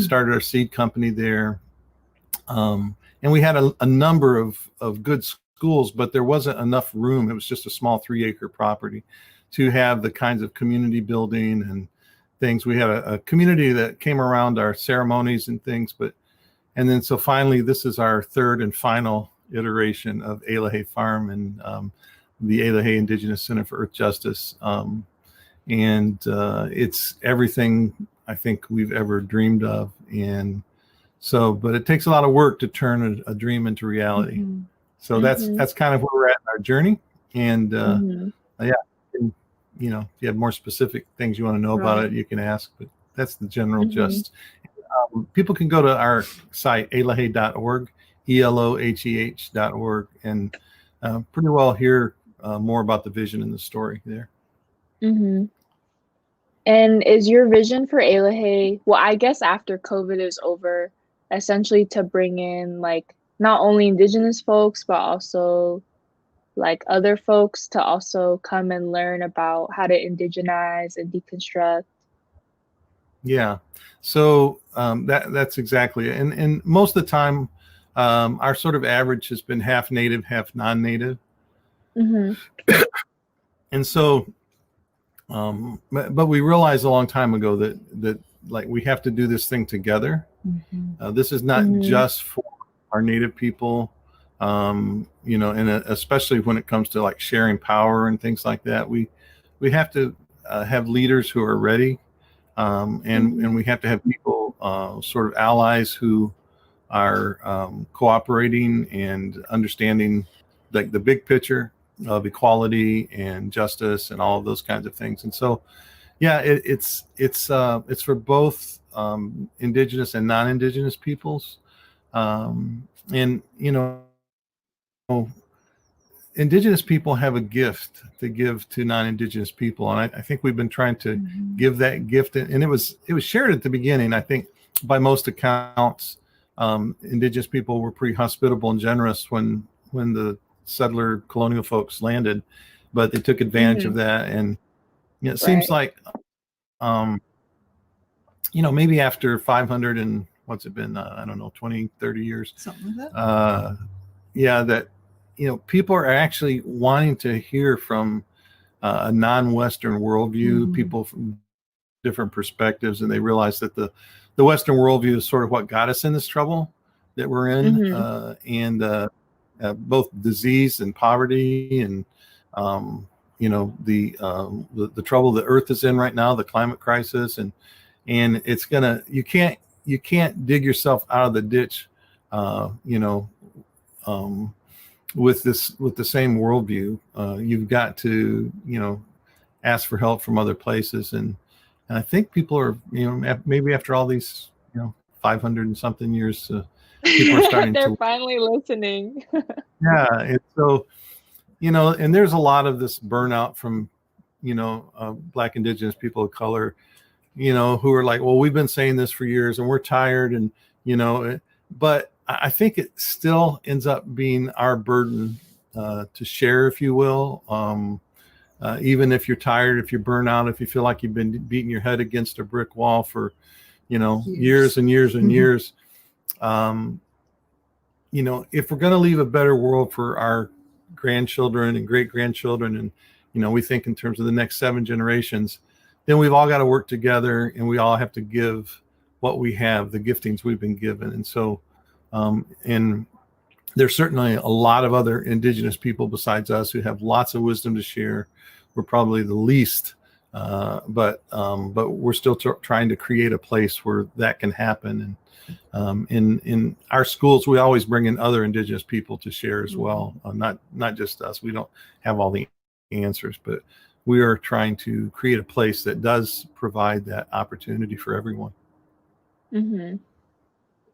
started our seed company there. And we had a number of good schools, but there wasn't enough room. It was just a small 3-acre property to have the kinds of community building and things. We had a community that came around our ceremonies and things, and then so finally, this is our 3rd and final iteration of Elahe Farm and the Elahe Indigenous Center for Earth Justice. And it's everything I think we've ever dreamed of. And so, but it takes a lot of work to turn a dream into reality. So that's kind of where we're at in our journey. And if you have more specific things you want to know about it, you can ask, but that's the general gist. People can go to our site, elahe.org, ELOHEH.org, and pretty well hear more about the vision and the story there. Mm-hmm. And is your vision for Elahe, well, I guess after COVID is over, essentially to bring in like not only Indigenous folks, but also like other folks to also come and learn about how to indigenize and deconstruct? Yeah, so that's exactly it. And most of the time, our sort of average has been half native, half non-native. Mm-hmm. And so, but we realized a long time ago that like we have to do this thing together. This is not just for our native people, you know, and especially when it comes to like sharing power and things like that. We have to have leaders who are ready, and we have to have people, sort of allies who are cooperating and understanding like the big picture of equality and justice and all of those kinds of things. And so, yeah, it's for both Indigenous and non-Indigenous peoples, and you know, Indigenous people have a gift to give to non-Indigenous people, and I think we've been trying to give that gift, and it was shared at the beginning. I think by most accounts, Indigenous people were pretty hospitable and generous when the settler colonial folks landed, but they took advantage of that. And you know, it seems like, you know, maybe after 500 and what's it been, I don't know, 20, 30 years, Something like that. yeah, that, you know, people are actually wanting to hear from a non-Western worldview, people from different perspectives, and they realize that the Western worldview is sort of what got us in this trouble that we're in, and both disease and poverty, and you know, the trouble the Earth is in right now, the climate crisis, and it's gonna, you can't dig yourself out of the ditch, you know, with the same worldview. You've got to, you know, ask for help from other places, and I think people are, you know, maybe after all these, you know, 500 and something years, people are starting They're to finally listening. yeah. And so, you know, and there's a lot of this burnout from, you know, Black Indigenous people of color, you know, who are like, well, we've been saying this for years and we're tired, and you know, but I think it still ends up being our burden to share, if you will. Even if you're tired, if you're burnt out, if you feel like you've been beating your head against a brick wall for, you know, years and years and years, you know, if we're going to leave a better world for our grandchildren and great grandchildren, and, you know, we think in terms of the next 7 generations, then we've all got to work together, and we all have to give what we have, the giftings we've been given. And so, and there's certainly a lot of other Indigenous people besides us who have lots of wisdom to share. We're probably the least, but we're still trying to create a place where that can happen. And in our schools, we always bring in other Indigenous people to share as well. Not just us. We don't have all the answers, but we are trying to create a place that does provide that opportunity for everyone.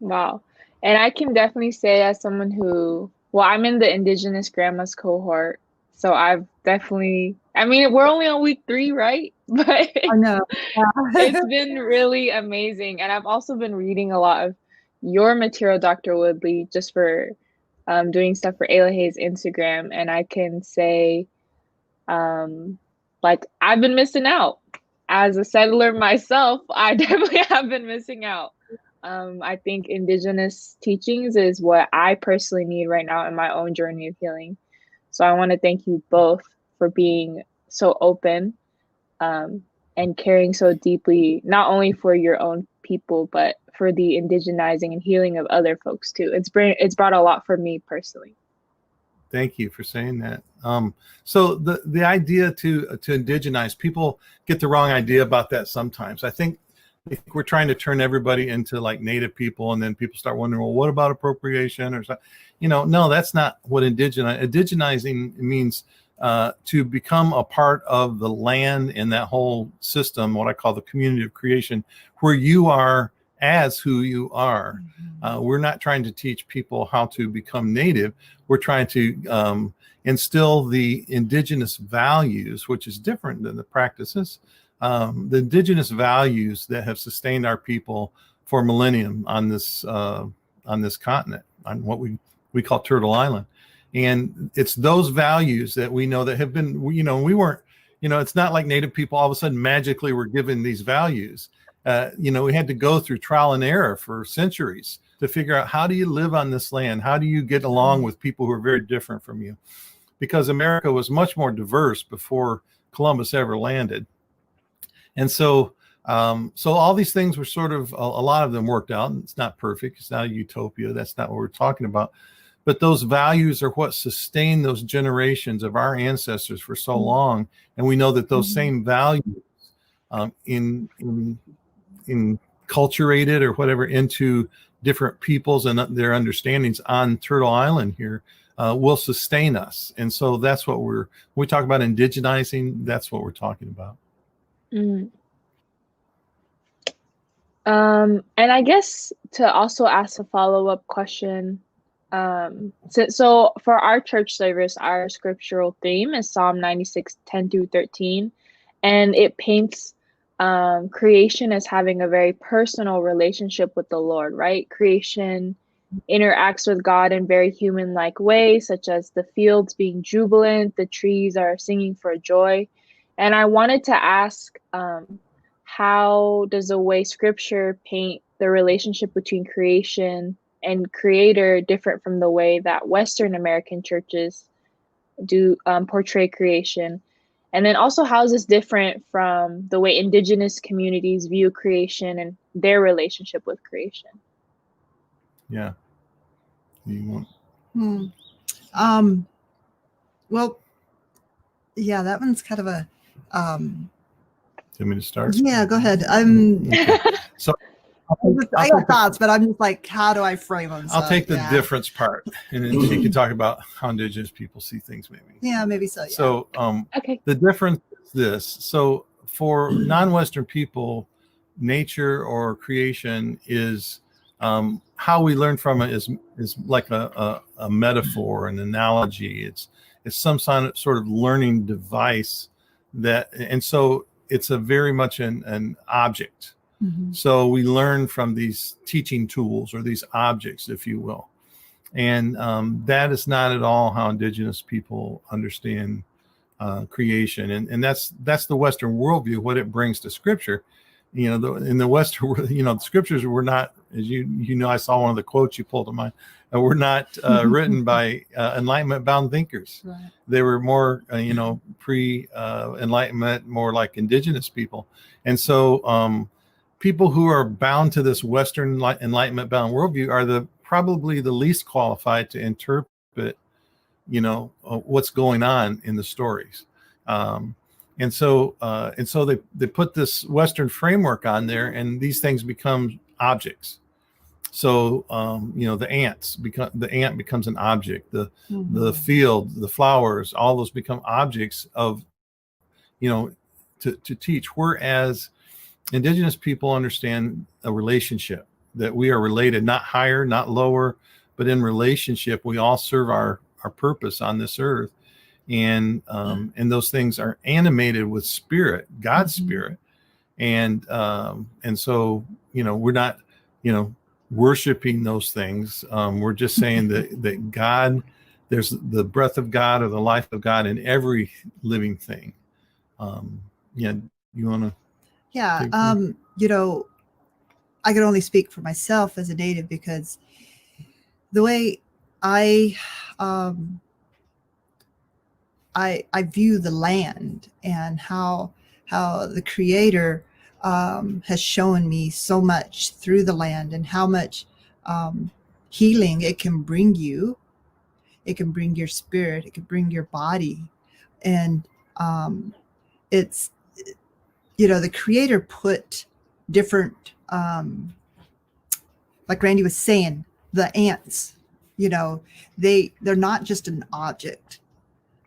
Wow. And I can definitely say, as someone who, well, I'm in the Indigenous Grandmas cohort, so I've definitely, I mean, we're only on week 3, right? But I know. it's been really amazing. And I've also been reading a lot of your material, Dr. Woodley, just for doing stuff for Elahe's Instagram. And I can say, like, I've been missing out. As a settler myself, I definitely have been missing out. I think Indigenous teachings is what I personally need right now in my own journey of healing. So I want to thank you both for being so open, and caring so deeply, not only for your own people, but for the indigenizing and healing of other folks too. It's brought a lot for me personally. Thank you for saying that. So the idea to indigenize, people get the wrong idea about that sometimes. I think we're trying to turn everybody into like native people, and then people start wondering, well, what about appropriation or something? You know, no, that's not what indigenizing means. To become a part of the land and that whole system, what I call the community of creation, where you are as who you are. We're not trying to teach people how to become native. We're trying to instill the indigenous values, which is different than the practices, the indigenous values that have sustained our people for millennium on this continent, on what we call Turtle Island. And it's those values that we know that have been, we weren't, it's not like Native people all of a sudden magically were given these values. We had to go through trial and error for centuries to figure out, how do you live on this land? How do you get along with people who are very different from you? Because America was much more diverse before Columbus ever landed. And so all these things were sort of, a lot of them worked out. It's not perfect. It's not a utopia. That's not what we're talking about. But those values are what sustained those generations of our ancestors for so long. And we know that those same values enculturated or whatever into different peoples and their understandings on Turtle Island here will sustain us. And so that's what when we talk about indigenizing, that's what we're talking about. And I guess to also ask a follow-up question, so for our church service, our scriptural theme is Psalm 96:10-13, and it paints creation as having a very personal relationship with the Lord, right? Creation interacts with God in very human-like ways, such as the fields being jubilant, the trees are singing for joy. And I wanted to ask, how does the way scripture paint the relationship between creation and creator different from the way that Western American churches do portray creation? And then also, how is this different from the way indigenous communities view creation and their relationship with creation? Yeah. You want? Well, yeah, that one's kind of a Do you want me to start? yeah, go ahead. Okay. So I got thoughts, but I'm just like, how do I frame them? I'll take the difference part, and then you can talk about how indigenous people see things, maybe. Yeah, maybe so. Yeah. So Okay. the difference is this. So for non-Western people, nature or creation is how we learn from it is like a metaphor, an analogy. It's some sort of learning device and so it's a very much an object. So we learn from these teaching tools or these objects, if you will. And that is not at all how indigenous people understand creation. And that's the Western worldview, what it brings to scripture. In the Western world, the scriptures were not, as I saw one of the quotes you pulled of mine, were not written by Enlightenment bound thinkers. Right. They were more, pre-Enlightenment, more like indigenous people. And so people who are bound to this Western Enlightenment bound worldview are probably the least qualified to interpret, what's going on in the stories. And so they put this Western framework on there, and these things become objects. So the ant becomes an object. The field, the flowers, all those become objects of, to teach. Whereas indigenous people understand a relationship, that we are related, not higher, not lower, but in relationship, we all serve our purpose on this earth. And those things are animated with spirit, God's spirit. And so, we're not, worshiping those things. We're just saying that God, there's the breath of God or the life of God in every living thing. You want to? Yeah. I can only speak for myself as a native, because the way I view the land and how the Creator has shown me so much through the land, and how much healing it can bring you. It can bring your spirit. It can bring your body. And it's, the Creator put different, like Randy was saying, the ants, they're not just an object.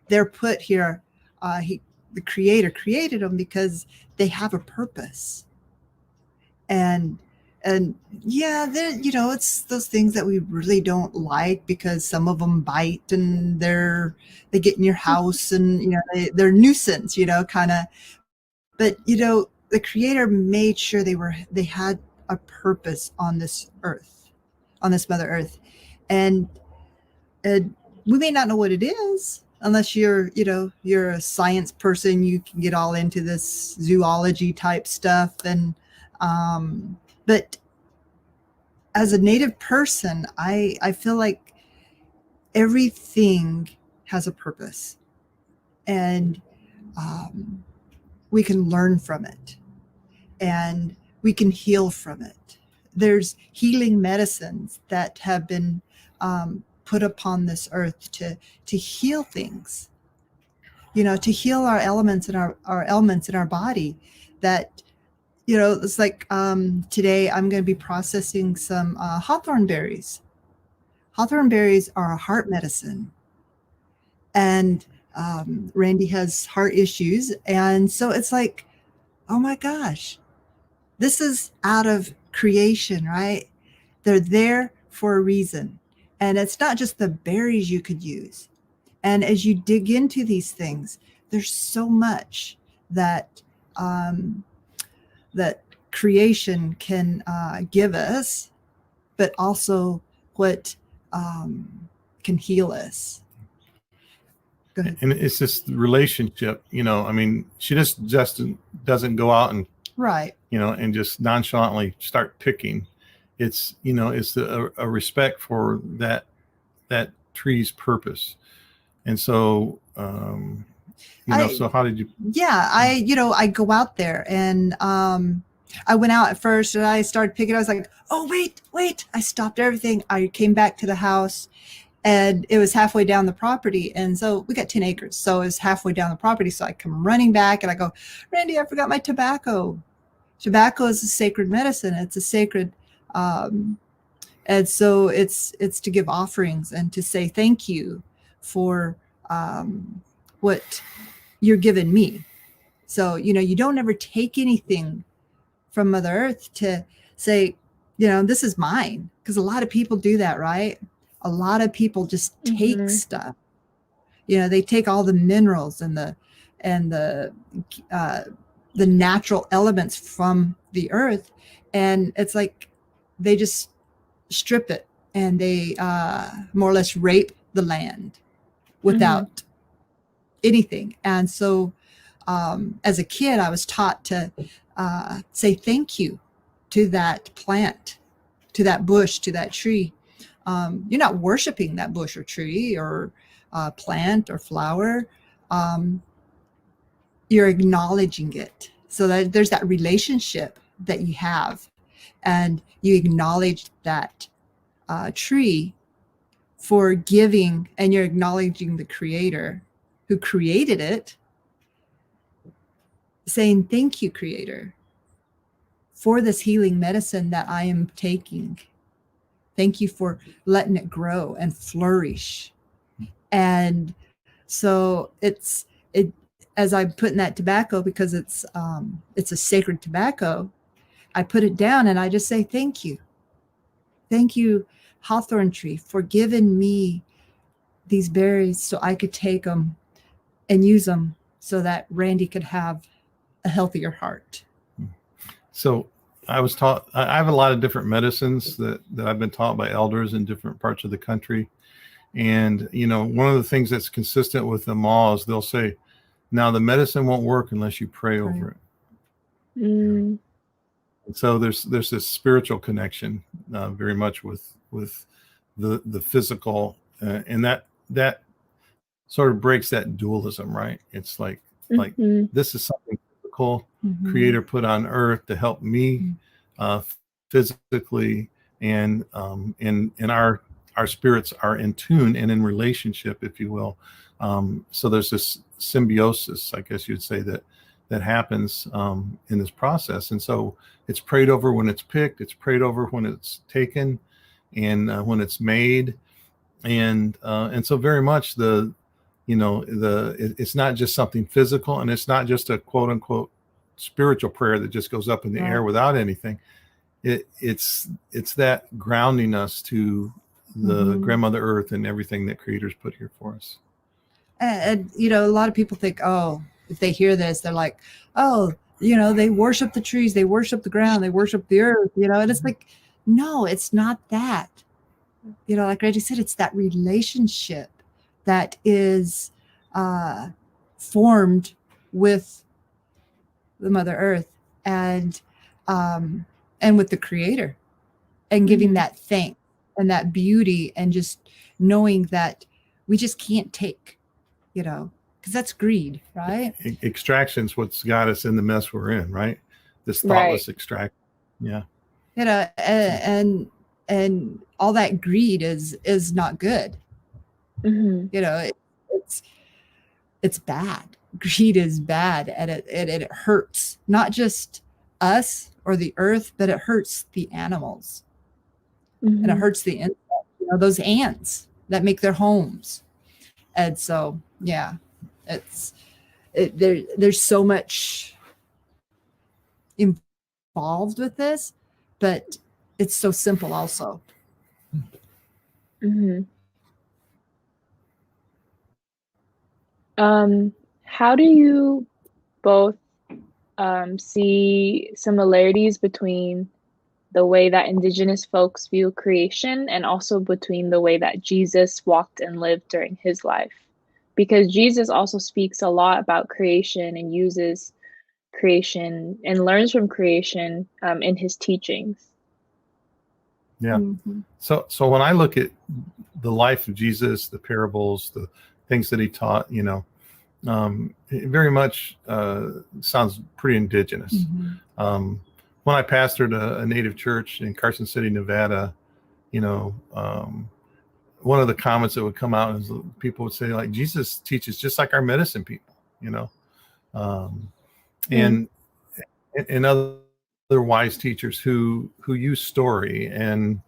They're put here. The Creator created them because they have a purpose. And and yeah, it's those things that we really don't like because some of them bite and they get in your house and they're nuisance, kind of. But the Creator made sure they had a purpose on this earth, on this Mother Earth, and we may not know what it is unless you're a science person. You can get all into this zoology type stuff, and but as a Native person, I feel like everything has a purpose, and we can learn from it, and we can heal from it. There's healing medicines that have been put upon this earth to heal things, to heal our elements and our elements in our body. That it's like today I'm going to be processing some hawthorn berries. Hawthorn berries are a heart medicine, and Randy has heart issues, and so it's like, oh my gosh, this is out of creation, right? They're there for a reason. And it's not just the berries you could use. And as you dig into these things, there's so much that that creation can give us, but also what can heal us. Go ahead. And it's this relationship, I mean, she just doesn't go out and right, and just nonchalantly start picking. It's it's a respect for that tree's purpose. And so so how did you? Yeah, I go out there, and I went out at first and I started picking. I was like, oh wait, I stopped everything. I came back to the house, and it was halfway down the property, and so we got 10 acres, so it was halfway down the property. So I come running back and I go, Randy, I forgot my tobacco. Tobacco is a sacred medicine. It's a sacred, and so it's to give offerings and to say thank you for what you're giving me. So you don't ever take anything from Mother Earth to say, this is mine, because a lot of people do that, right? A lot of people just take stuff. They take all the minerals and the natural elements from the earth, and it's like they just strip it, and they more or less rape the land without anything. And so as a kid, I was taught to say thank you to that plant, to that bush, to that tree. You're not worshiping that bush or tree or plant or flower. You're acknowledging it. So that there's that relationship that you have, and you acknowledge that tree for giving, and you're acknowledging the Creator who created it, saying, thank you, Creator, for this healing medicine that I am taking. Thank you for letting it grow and flourish. And so as I put in that tobacco, because it's a sacred tobacco, I put it down and I just say, thank you. Thank you, hawthorn tree, for giving me these berries so I could take them and use them so that Randy could have a healthier heart. So I was taught, I have a lot of different medicines that I've been taught by elders in different parts of the country. And, one of the things that's consistent with them all is they'll say, now the medicine won't work unless you pray over it. And so there's this spiritual connection very much with the physical, and that sort of breaks that dualism, right? It's like this is something physical, Creator put on earth to help me physically, and our spirits are in tune and in relationship, if you will. So there's this symbiosis, I guess you'd say, that happens in this process. And so it's prayed over when it's picked, it's prayed over when it's taken, and when it's made. And so very much it's not just something physical, and it's not just a quote unquote spiritual prayer that just goes up in the air without anything. it's that grounding us to the grandmother earth and everything that creator's put here for us. And you know, a lot of people think, oh, if they hear this, they're like, oh, you know, they worship the trees, they worship the ground, they worship the earth, you know. And it's like, no, it's not that. You know, like Reggie said, it's that relationship that is formed with the Mother Earth and with the Creator, and giving that thanks and that beauty, and just knowing that we just can't take, you know, because that's greed, right? Extraction's what's got us in the mess we're in, right? This thoughtless extraction. Yeah. You know, and all that greed is not good. You know, it's bad. Greed is bad, and it hurts not just us or the earth, but it hurts the animals, and it hurts the insects. You know, those ants that make their homes. And so, yeah, there's so much involved with this, but it's so simple also. How do you both see similarities between the way that indigenous folks view creation and also between the way that Jesus walked and lived during his life? Because Jesus also speaks a lot about creation and uses creation and learns from creation in his teachings. Yeah. So when I look at the life of Jesus, the parables, the things that he taught, you know, it very much sounds pretty indigenous. When I pastored a native church in Carson City, Nevada, you know, one of the comments that would come out is people would say, like, Jesus teaches just like our medicine people, you know, and other wise teachers who use story and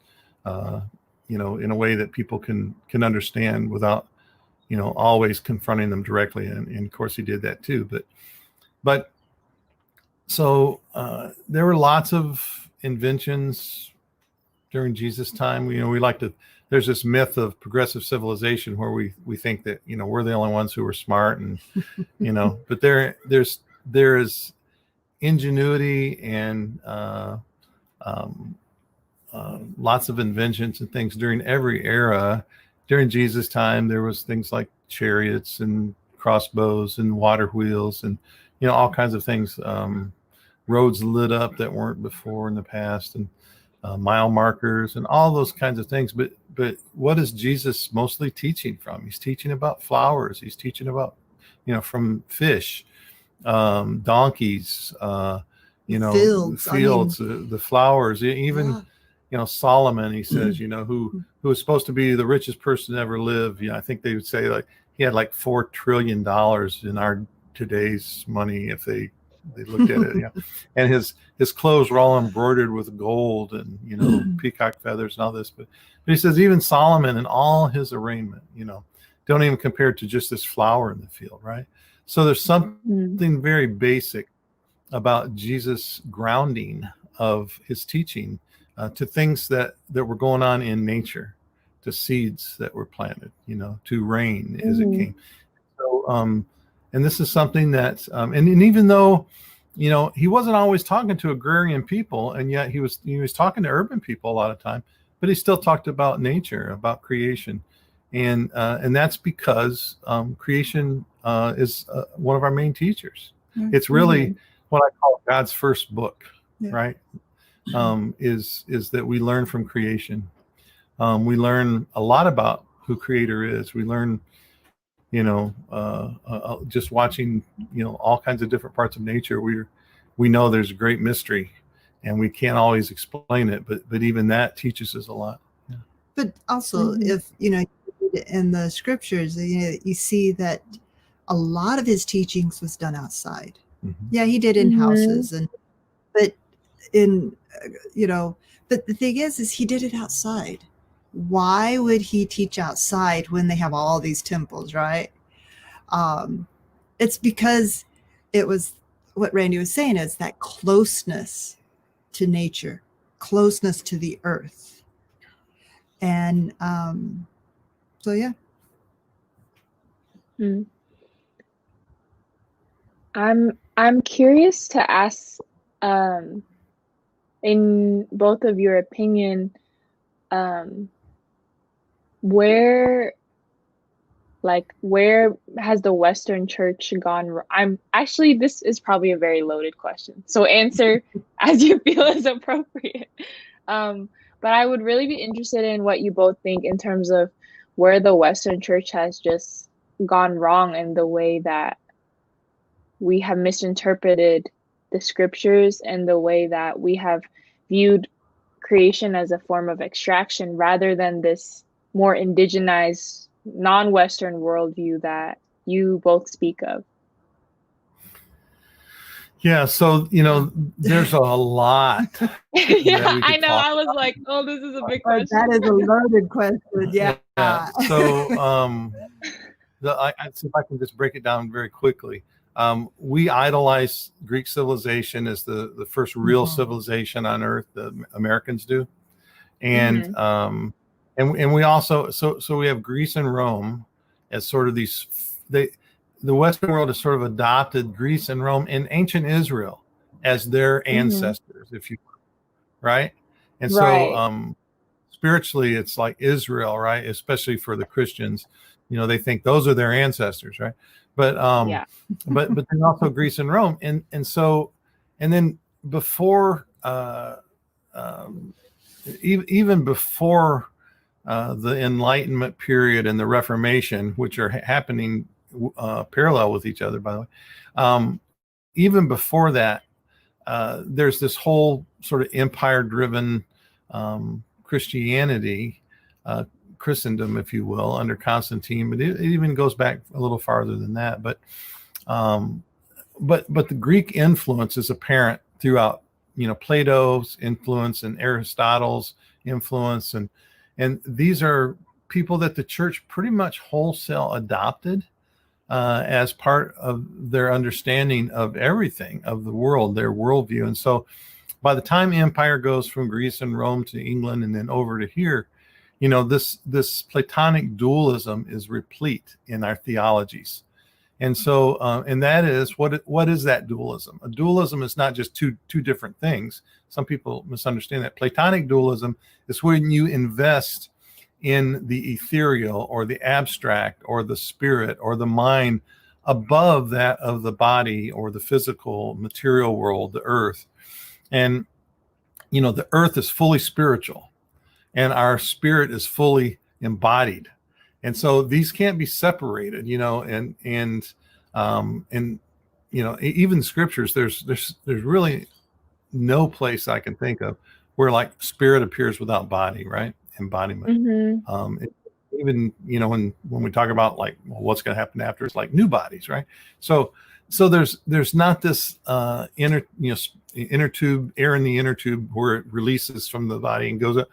you know, in a way that people can understand without, you know, always confronting them directly. And of course he did that too. But so there were lots of inventions during Jesus' time. You know, there's this myth of progressive civilization where we think that, you know, we're the only ones who are smart, and, you know, but there is ingenuity and lots of inventions and things during every era. During Jesus' time, there was things like chariots and crossbows and water wheels and, you know, all kinds of things. Roads lit up that weren't before in the past, and mile markers and all those kinds of things. But what is Jesus mostly teaching from? He's teaching about flowers. He's teaching about, you know, from fish, donkeys, you know, fields, the flowers, even, you know, Solomon, he says, you know, who was supposed to be the richest person to ever live. You know, I think they would say, like, he had like $4 trillion in our today's money if they looked at it. Yeah. And his clothes were all embroidered with gold and, you know, peacock feathers and all this. But he says even Solomon and all his arraignment, you know, don't even compare to just this flower in the field, right? So there's something very basic about Jesus' grounding of his teaching to things that were going on in nature, to seeds that were planted, you know, to rain as it came. So, and this is something that, and even though, you know, he wasn't always talking to agrarian people, and yet he was talking to urban people a lot of time, but he still talked about nature, about creation. And that's because creation is one of our main teachers. It's really what I call God's first book, right? Is that we learn from creation. We learn a lot about who Creator is. We learn, you know, just watching, you know, all kinds of different parts of nature. We know there's a great mystery, and we can't always explain it, but even that teaches us a lot. Yeah. But also, if you know, in the scriptures, you know, you see that a lot of his teachings was done outside. Yeah, he did in houses, but in, you know, but the thing is he did it outside. Why would he teach outside when they have all these temples, right? It's because it was what Randy was saying, is that closeness to nature, closeness to the earth. And so, yeah. I'm curious to ask, in both of your opinion, where has the Western church gone? I'm actually, this is probably a very loaded question, so answer as you feel is appropriate. But I would really be interested in what you both think in terms of where the Western church has just gone wrong in the way that we have misinterpreted the scriptures and the way that we have viewed creation as a form of extraction rather than this more indigenized, non-Western worldview that you both speak of. Yeah, so there's a lot. Yeah, I know. I was like, oh, this is a big question. That is a loaded question. Yeah. So I see if I can just break it down very quickly. We idolize Greek civilization as the first real civilization on earth. The Americans do, and and we also so we have Greece and Rome as sort of the Western world has sort of adopted Greece and Rome and ancient Israel as their ancestors, if you will, right? And so spiritually, it's like Israel, right? Especially for the Christians, they think those are their ancestors, right? But but then also Greece and Rome, and then before even before the Enlightenment period and the Reformation, which are happening parallel with each other, by the way, even before that, there's this whole sort of empire-driven Christianity, Christendom, if you will, under Constantine, but it even goes back a little farther than that. But the Greek influence is apparent throughout, Plato's influence and Aristotle's influence, and these are people that the church pretty much wholesale adopted as part of their understanding of everything, of the world, their worldview. And so by the time empire goes from Greece and Rome to England and then over to here, this Platonic dualism is replete in our theologies. And so, and that is, what is that dualism? A dualism is not just two different things. Some people misunderstand that. Platonic dualism is when you invest in the ethereal or the abstract or the spirit or the mind above that of the body or the physical material world, the earth. And, the earth is fully spiritual and our spirit is fully embodied. And so these can't be separated, and even scriptures, there's really no place I can think of where like spirit appears without body, right? Embodiment. Even when we talk about like, well, what's going to happen after, it's like new bodies, right? So there's not this inner tube, air in the inner tube where it releases from the body and goes up,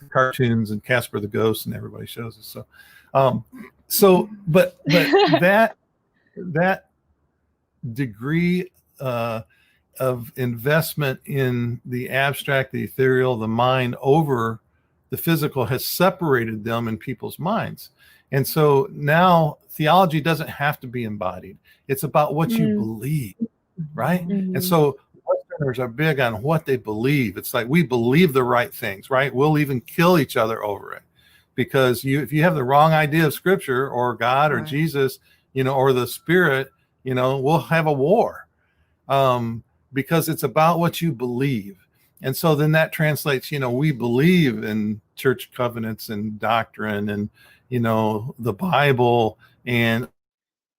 cartoons and Casper the Ghost and everybody shows us. But that degree of investment in the abstract, the ethereal, the mind over the physical has separated them in people's minds. And so now theology doesn't have to be embodied. It's about what you believe, right? And so Westerners are big on what they believe. It's like, we believe the right things, right? We'll even kill each other over it. Because if you have the wrong idea of scripture or God or Jesus, or the spirit, we'll have a war because it's about what you believe. And so then that translates, we believe in church covenants and doctrine and, the Bible and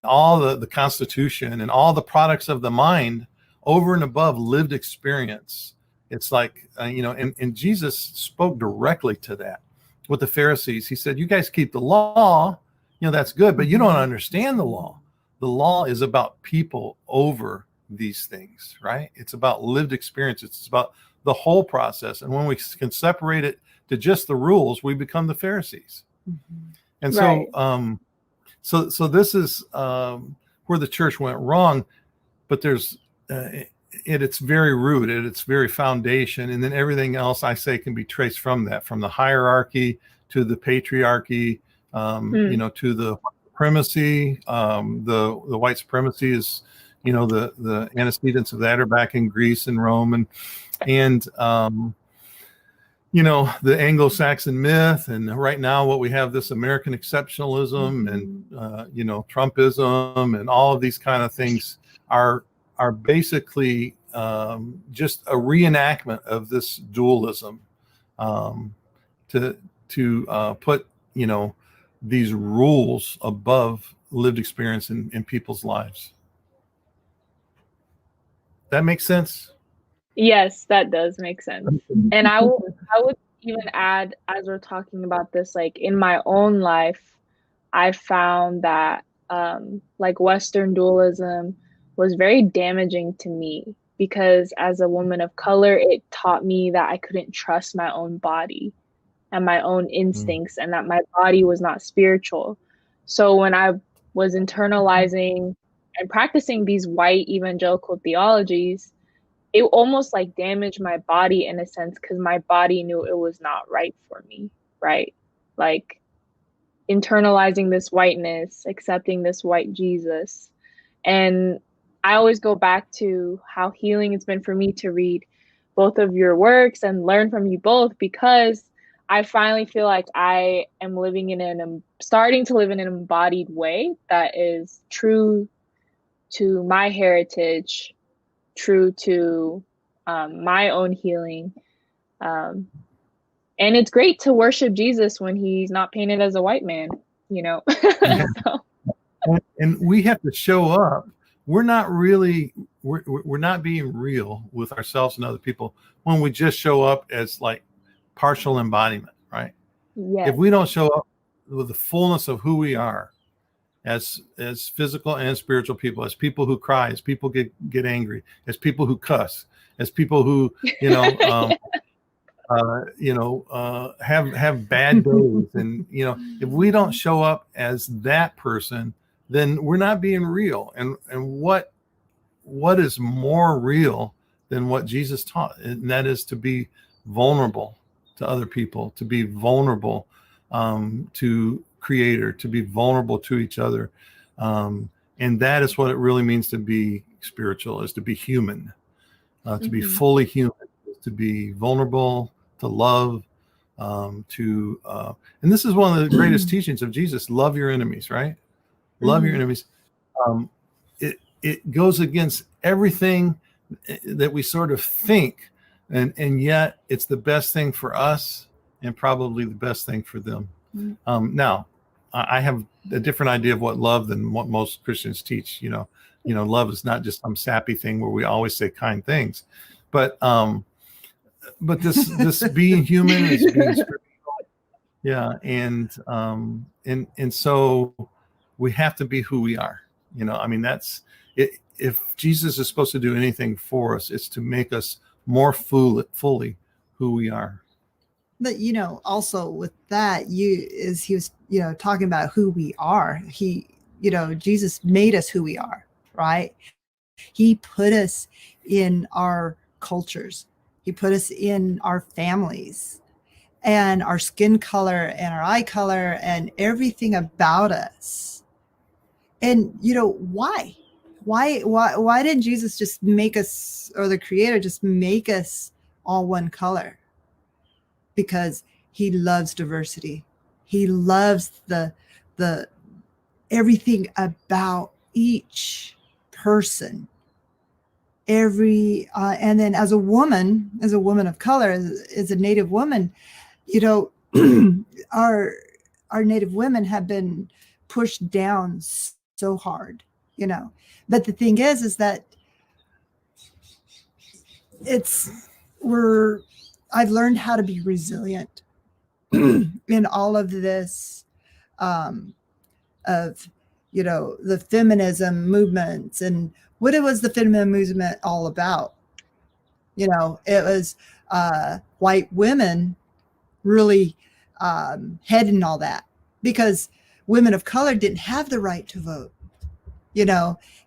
all the Constitution and all the products of the mind over and above lived experience. It's like, and Jesus spoke directly to that with the Pharisees. He said, you guys keep the law, that's good, but you don't understand the law. The law is about people over these things, right? It's about lived experience. It's about the whole process. And when we can separate it to just the rules, we become the Pharisees. And so this is where the church went wrong. But there's at its very root, at its very foundation, and then everything else I say can be traced from that, from the hierarchy to the patriarchy, to the supremacy. The white supremacy is, the antecedents of that are back in Greece and Rome, and the Anglo-Saxon myth, and right now what we have, this American exceptionalism and Trumpism, and all of these kind of things are basically just a reenactment of this dualism, to put these rules above lived experience in people's lives. That makes sense? Yes, that does make sense. And I would even add, as we're talking about this, like in my own life, I found that like Western dualism was very damaging to me, because as a woman of color, it taught me that I couldn't trust my own body and my own instincts, and that my body was not spiritual. So when I was internalizing and practicing these white evangelical theologies, it almost like damaged my body in a sense, because my body knew it was not right for me, right? Like internalizing this whiteness, accepting this white Jesus. And I always go back to how healing it's been for me to read both of your works and learn from you both, because I finally feel like I am starting to live in an embodied way that is true to my heritage, true to my own healing. And it's great to worship Jesus when he's not painted as a white man, So. And we have to show up. We're not being real with ourselves and other people when we just show up as like partial embodiment, right? Yes. If we don't show up with the fullness of who we are, as physical and spiritual people, as people who cry, as people get angry, as people who cuss, as people who have bad days, and if we don't show up as that person, then we're not being real. And what is more real than what Jesus taught? And that is to be vulnerable to other people, to be vulnerable to Creator, to be vulnerable to each other. And that is what it really means to be spiritual, is to be human, to be fully human, to be vulnerable, to love, and this is one of the greatest teachings of Jesus: love your enemies, right? Love your enemies. It goes against everything that we sort of think, and yet it's the best thing for us and probably the best thing for them. Now, I have a different idea of what love than what most Christians teach. Love is not just some sappy thing where we always say kind things, but this being human is being spiritual. Yeah, and so we have to be who we are. That's it. If Jesus is supposed to do anything for us, it's to make us more fully who we are. But also with that, he was talking about who we are. Jesus made us who we are, right? He put us in our cultures. He put us in our families, and our skin color and our eye color and everything about us. And why didn't Jesus just make us, or the Creator just make us all one color? Because he loves diversity. He loves the everything about each person. And then as a woman of color, as a Native woman, our Native women have been pushed down so hard, But the thing is that I've learned how to be resilient in all of this, of the feminism movements. And what was the feminism movement all about? It was white women really heading all that, because women of color didn't have the right to vote,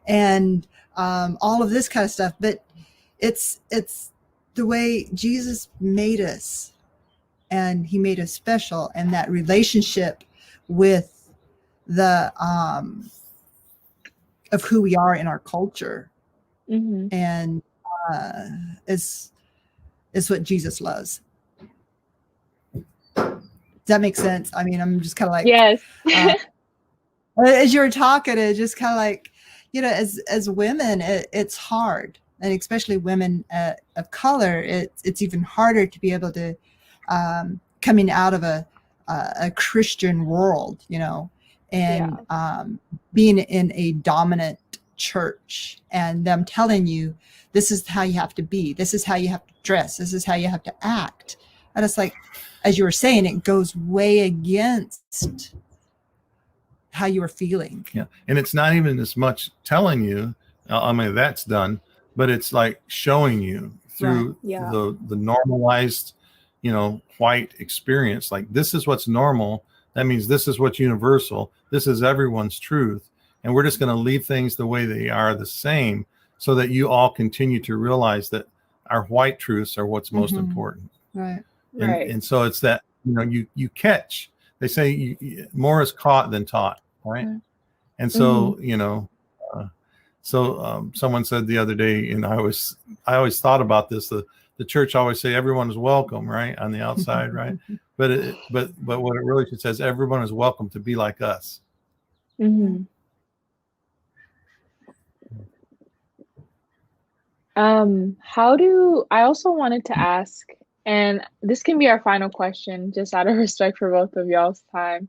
and all of this kind of stuff. But it's the way Jesus made us, and he made us special, and that relationship with the of who we are in our culture, and is what Jesus loves. Does that make sense? I mean, I'm just kind of like, Yes. As you were talking, it just kind of like, you know, as women, it's hard, and especially women of color, it's even harder to be able to coming out of a Christian world, you know, and being in a dominant church, and them telling you this is how you have to be, this is how you have to dress, this is how you have to act, and it's like, as you were saying, it goes way against how you were feeling. Yeah. And it's not even as much telling you, I mean, that's done, but it's like showing you through the normalized, you know, white experience. Like, this is what's normal. That means this is what's universal. This is everyone's truth. And we're just going to leave things the way they are, the same, so that you all continue to realize that our white truths are what's most important. Right. And so it's that, you know, you catch. They say more is caught than taught, right? And so, you know, someone said the other day, and I always thought about this. The church always say everyone is welcome, right, on the outside, right? But what it really says, everyone is welcome to be like us. I also wanted to ask, and this can be our final question, just out of respect for both of y'all's time.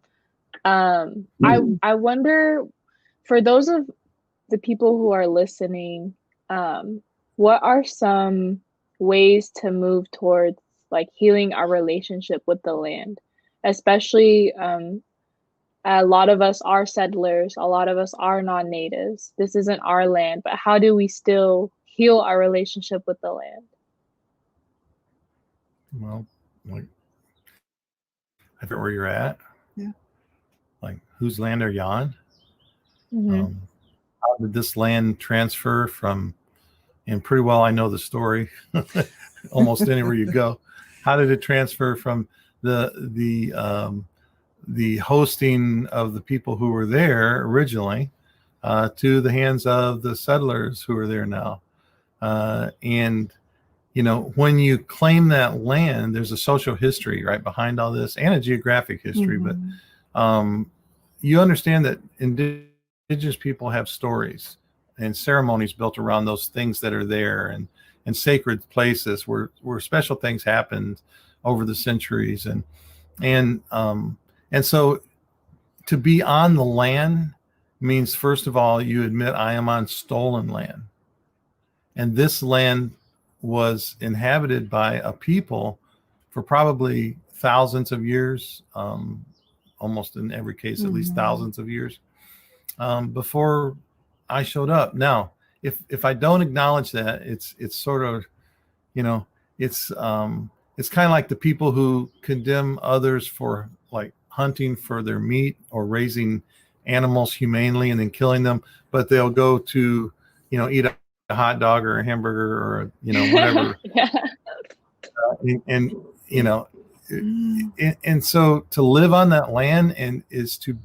I wonder, for those of the people who are listening, what are some ways to move towards like healing our relationship with the land? Especially, a lot of us are settlers, a lot of us are non-natives. This isn't our land, but how do we still heal our relationship with the land? Well, like, I forget where you're at. Yeah. Like, whose land are you on? How did this land transfer from? And pretty well, I know the story. Almost anywhere you go, how did it transfer from the hosting of the people who were there originally to the hands of the settlers who are there now? And you know, when you claim that land, there's a social history right behind all this, and a geographic history. But you understand that indigenous people have stories and ceremonies built around those things that are there, and sacred places where special things happened over the centuries. And so to be on the land means, first of all, you admit, I am on stolen land. And this land was inhabited by a people for probably thousands of years, almost in every case, at least thousands of years, before I showed up. Now, if I don't acknowledge that, it's sort of, you know, it's kind of like the people who condemn others for like hunting for their meat or raising animals humanely and then killing them, but they'll go to, you know, eat a hot dog or a hamburger or, you know, whatever. And you know, and so to live on that land and is to,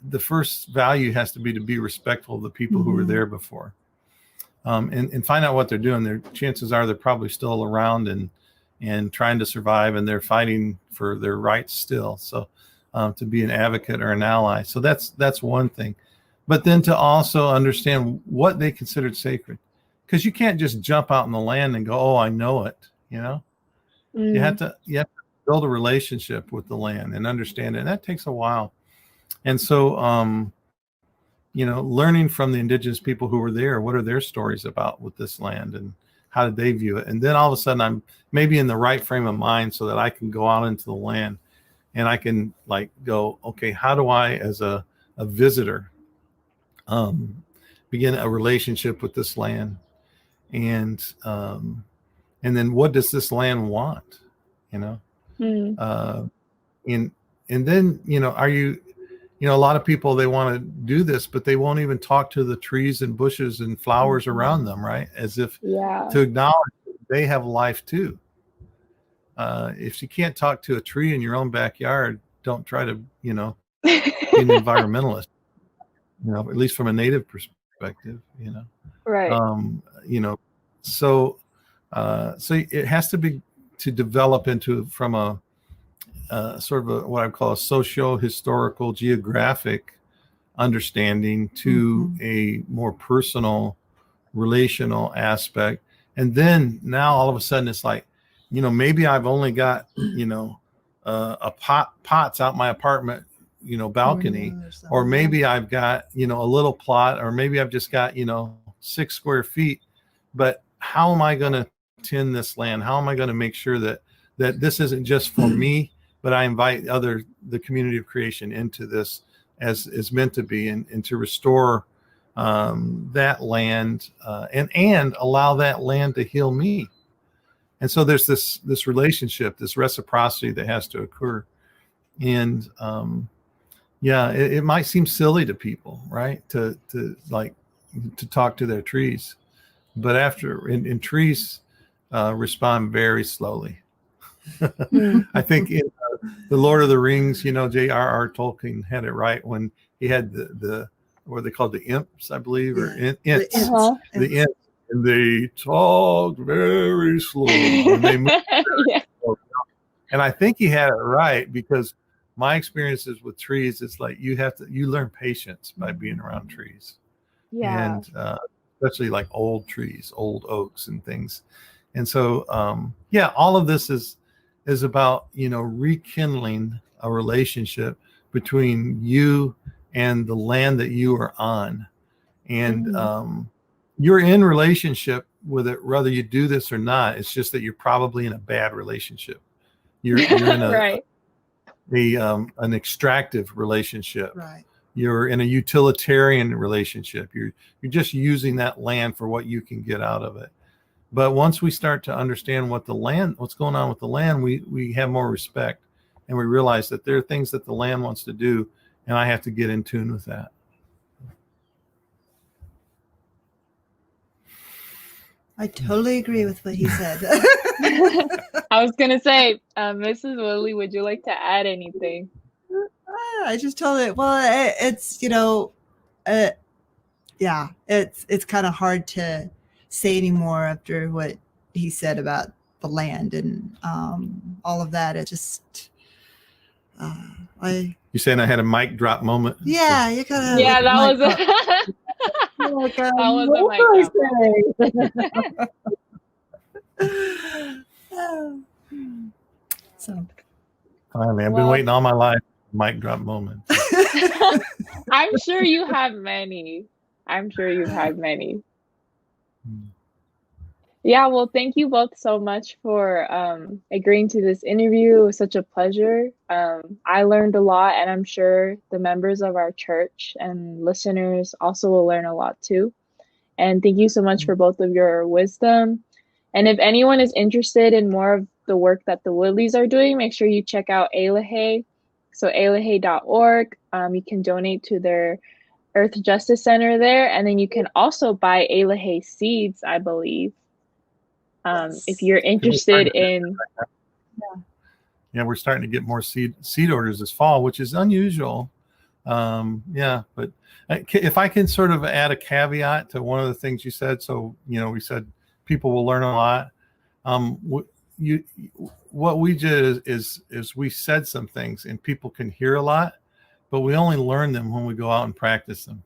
the first value has to be respectful of the people who were there before, and find out what they're doing. Their chances are they're probably still around and trying to survive, and they're fighting for their rights still. So to be an advocate or an ally. So that's one thing. But then to also understand what they considered sacred, because you can't just jump out in the land and go, oh, I know it. You know, you have to build a relationship with the land and understand it. And that takes a while. And so, you know, learning from the indigenous people who were there, what are their stories about with this land and how did they view it? And then all of a sudden I'm maybe in the right frame of mind so that I can go out into the land and I can like go, okay, how do I, as a visitor, begin a relationship with this land? And then what does this land want? You know, and then, you know, are you you know, a lot of people, they want to do this, but they won't even talk to the trees and bushes and flowers around them, right? As if to acknowledge they have life too. If you can't talk to a tree in your own backyard, don't try to, you know, be an environmentalist, you know, at least from a native perspective, you know. Right. You know, so it has to be to develop into from a sort of a, what I call a socio-historical geographic understanding to a more personal relational aspect. And then now all of a sudden it's like, you know, maybe I've only got, you know, pots out my apartment, you know, balcony, or maybe I've got, you know, a little plot, or maybe I've just got, you know, 6 square feet. But how am I going to tend this land? How am I going to make sure that this isn't just for me, but I invite the community of creation into this as is meant to be, and to restore that land and allow that land to heal me. And so there's this relationship, this reciprocity that has to occur. And it might seem silly to people, right? To talk to their trees, but in trees respond very slowly. I think in the Lord of the Rings, you know, J.R.R. Tolkien had it right when he had the what are they called, the imps, I believe, or ints, the imps. And they talk very slow. And they move very slow. And I think he had it right, because my experiences with trees is like you learn patience by being around trees. Yeah. And especially like old trees, old oaks and things. And so all of this is about, you know, rekindling a relationship between you and the land that you are on. And you're in relationship with it, whether you do this or not. It's just that you're probably in a bad relationship. You're in an extractive relationship. Right. You're in a utilitarian relationship. You're just using that land for what you can get out of it. But once we start to understand what's going on with the land, we have more respect, and we realize that there are things that the land wants to do, and I have to get in tune with that. I totally agree with what he said. I was going to say, Mrs. Woodley, would you like to add anything? I just told it. Well, it's, you know, it's kind of hard to say anymore after what he said about the land and all of that. It just, you saying I had a mic drop moment? Yeah, you kind of. Yeah, that was it. Like, that was a mic drop. So. Finally, I've been waiting all my life. Mic drop moment. I'm sure you have many. Yeah, well, thank you both so much for agreeing to this interview. It was such a pleasure. I learned a lot, and I'm sure the members of our church and listeners also will learn a lot too. And thank you so much for both of your wisdom. And if anyone is interested in more of the work that the Woodleys are doing, make sure you check out ALAHEY. So alahay.org. You can donate to their Earth Justice Center there. And then you can also buy ALAHEY seeds, I believe. If you're interested in. Yeah, we're starting to get more seed orders this fall, which is unusual. But if I can sort of add a caveat to one of the things you said. So, you know, we said people will learn a lot. What we did is we said some things and people can hear a lot, but we only learn them when we go out and practice them.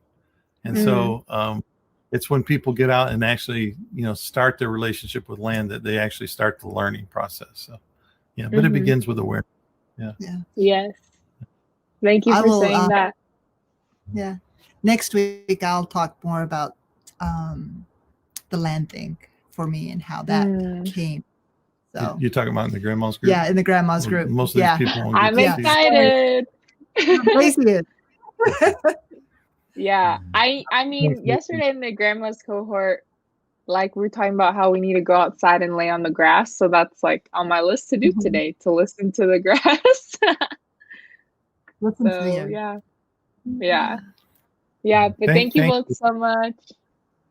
And so it's when people get out and actually, you know, start their relationship with land that they actually start the learning process. So, yeah, but it begins with awareness. Yeah. Yes. Thank you for saying that. Yeah. Next week, I'll talk more about the land thing for me and how that came. So you're talking about in the grandma's group? Yeah, in the grandma's group. Most of these people won't I'm excited. Yeah. I mean, yesterday in the grandma's cohort, like we're talking about how we need to go outside and lay on the grass. So that's like on my list to do today, to listen to the grass. Yeah. Yeah. Yeah, but thank you both so much.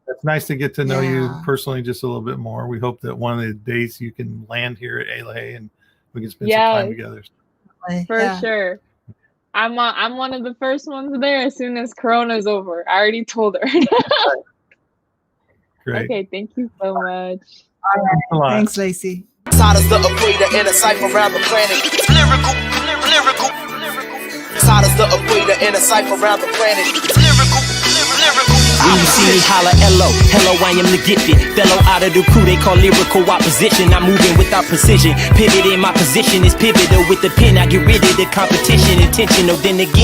It's nice to get to know you Yeah. personally just a little bit more. We hope that one of the days you can land here at ALA and we can spend some time Yes, together. for Yeah. sure. I'm one of the first ones there as soon as Corona's over. I already told her. Great. Okay, thank you so much. Thanks a lot. Thanks, Lacey. Side of the equator in a cipher around the planet. Lyrical. Side of the equator in a cipher around the planet. Lyrical. When you see me holla hello, I am the gifted fellow out of the crew they call lyrical opposition. I'm moving without precision, pivot in my position is pivotal with the pen. I get rid of the competition, intentional. Then again,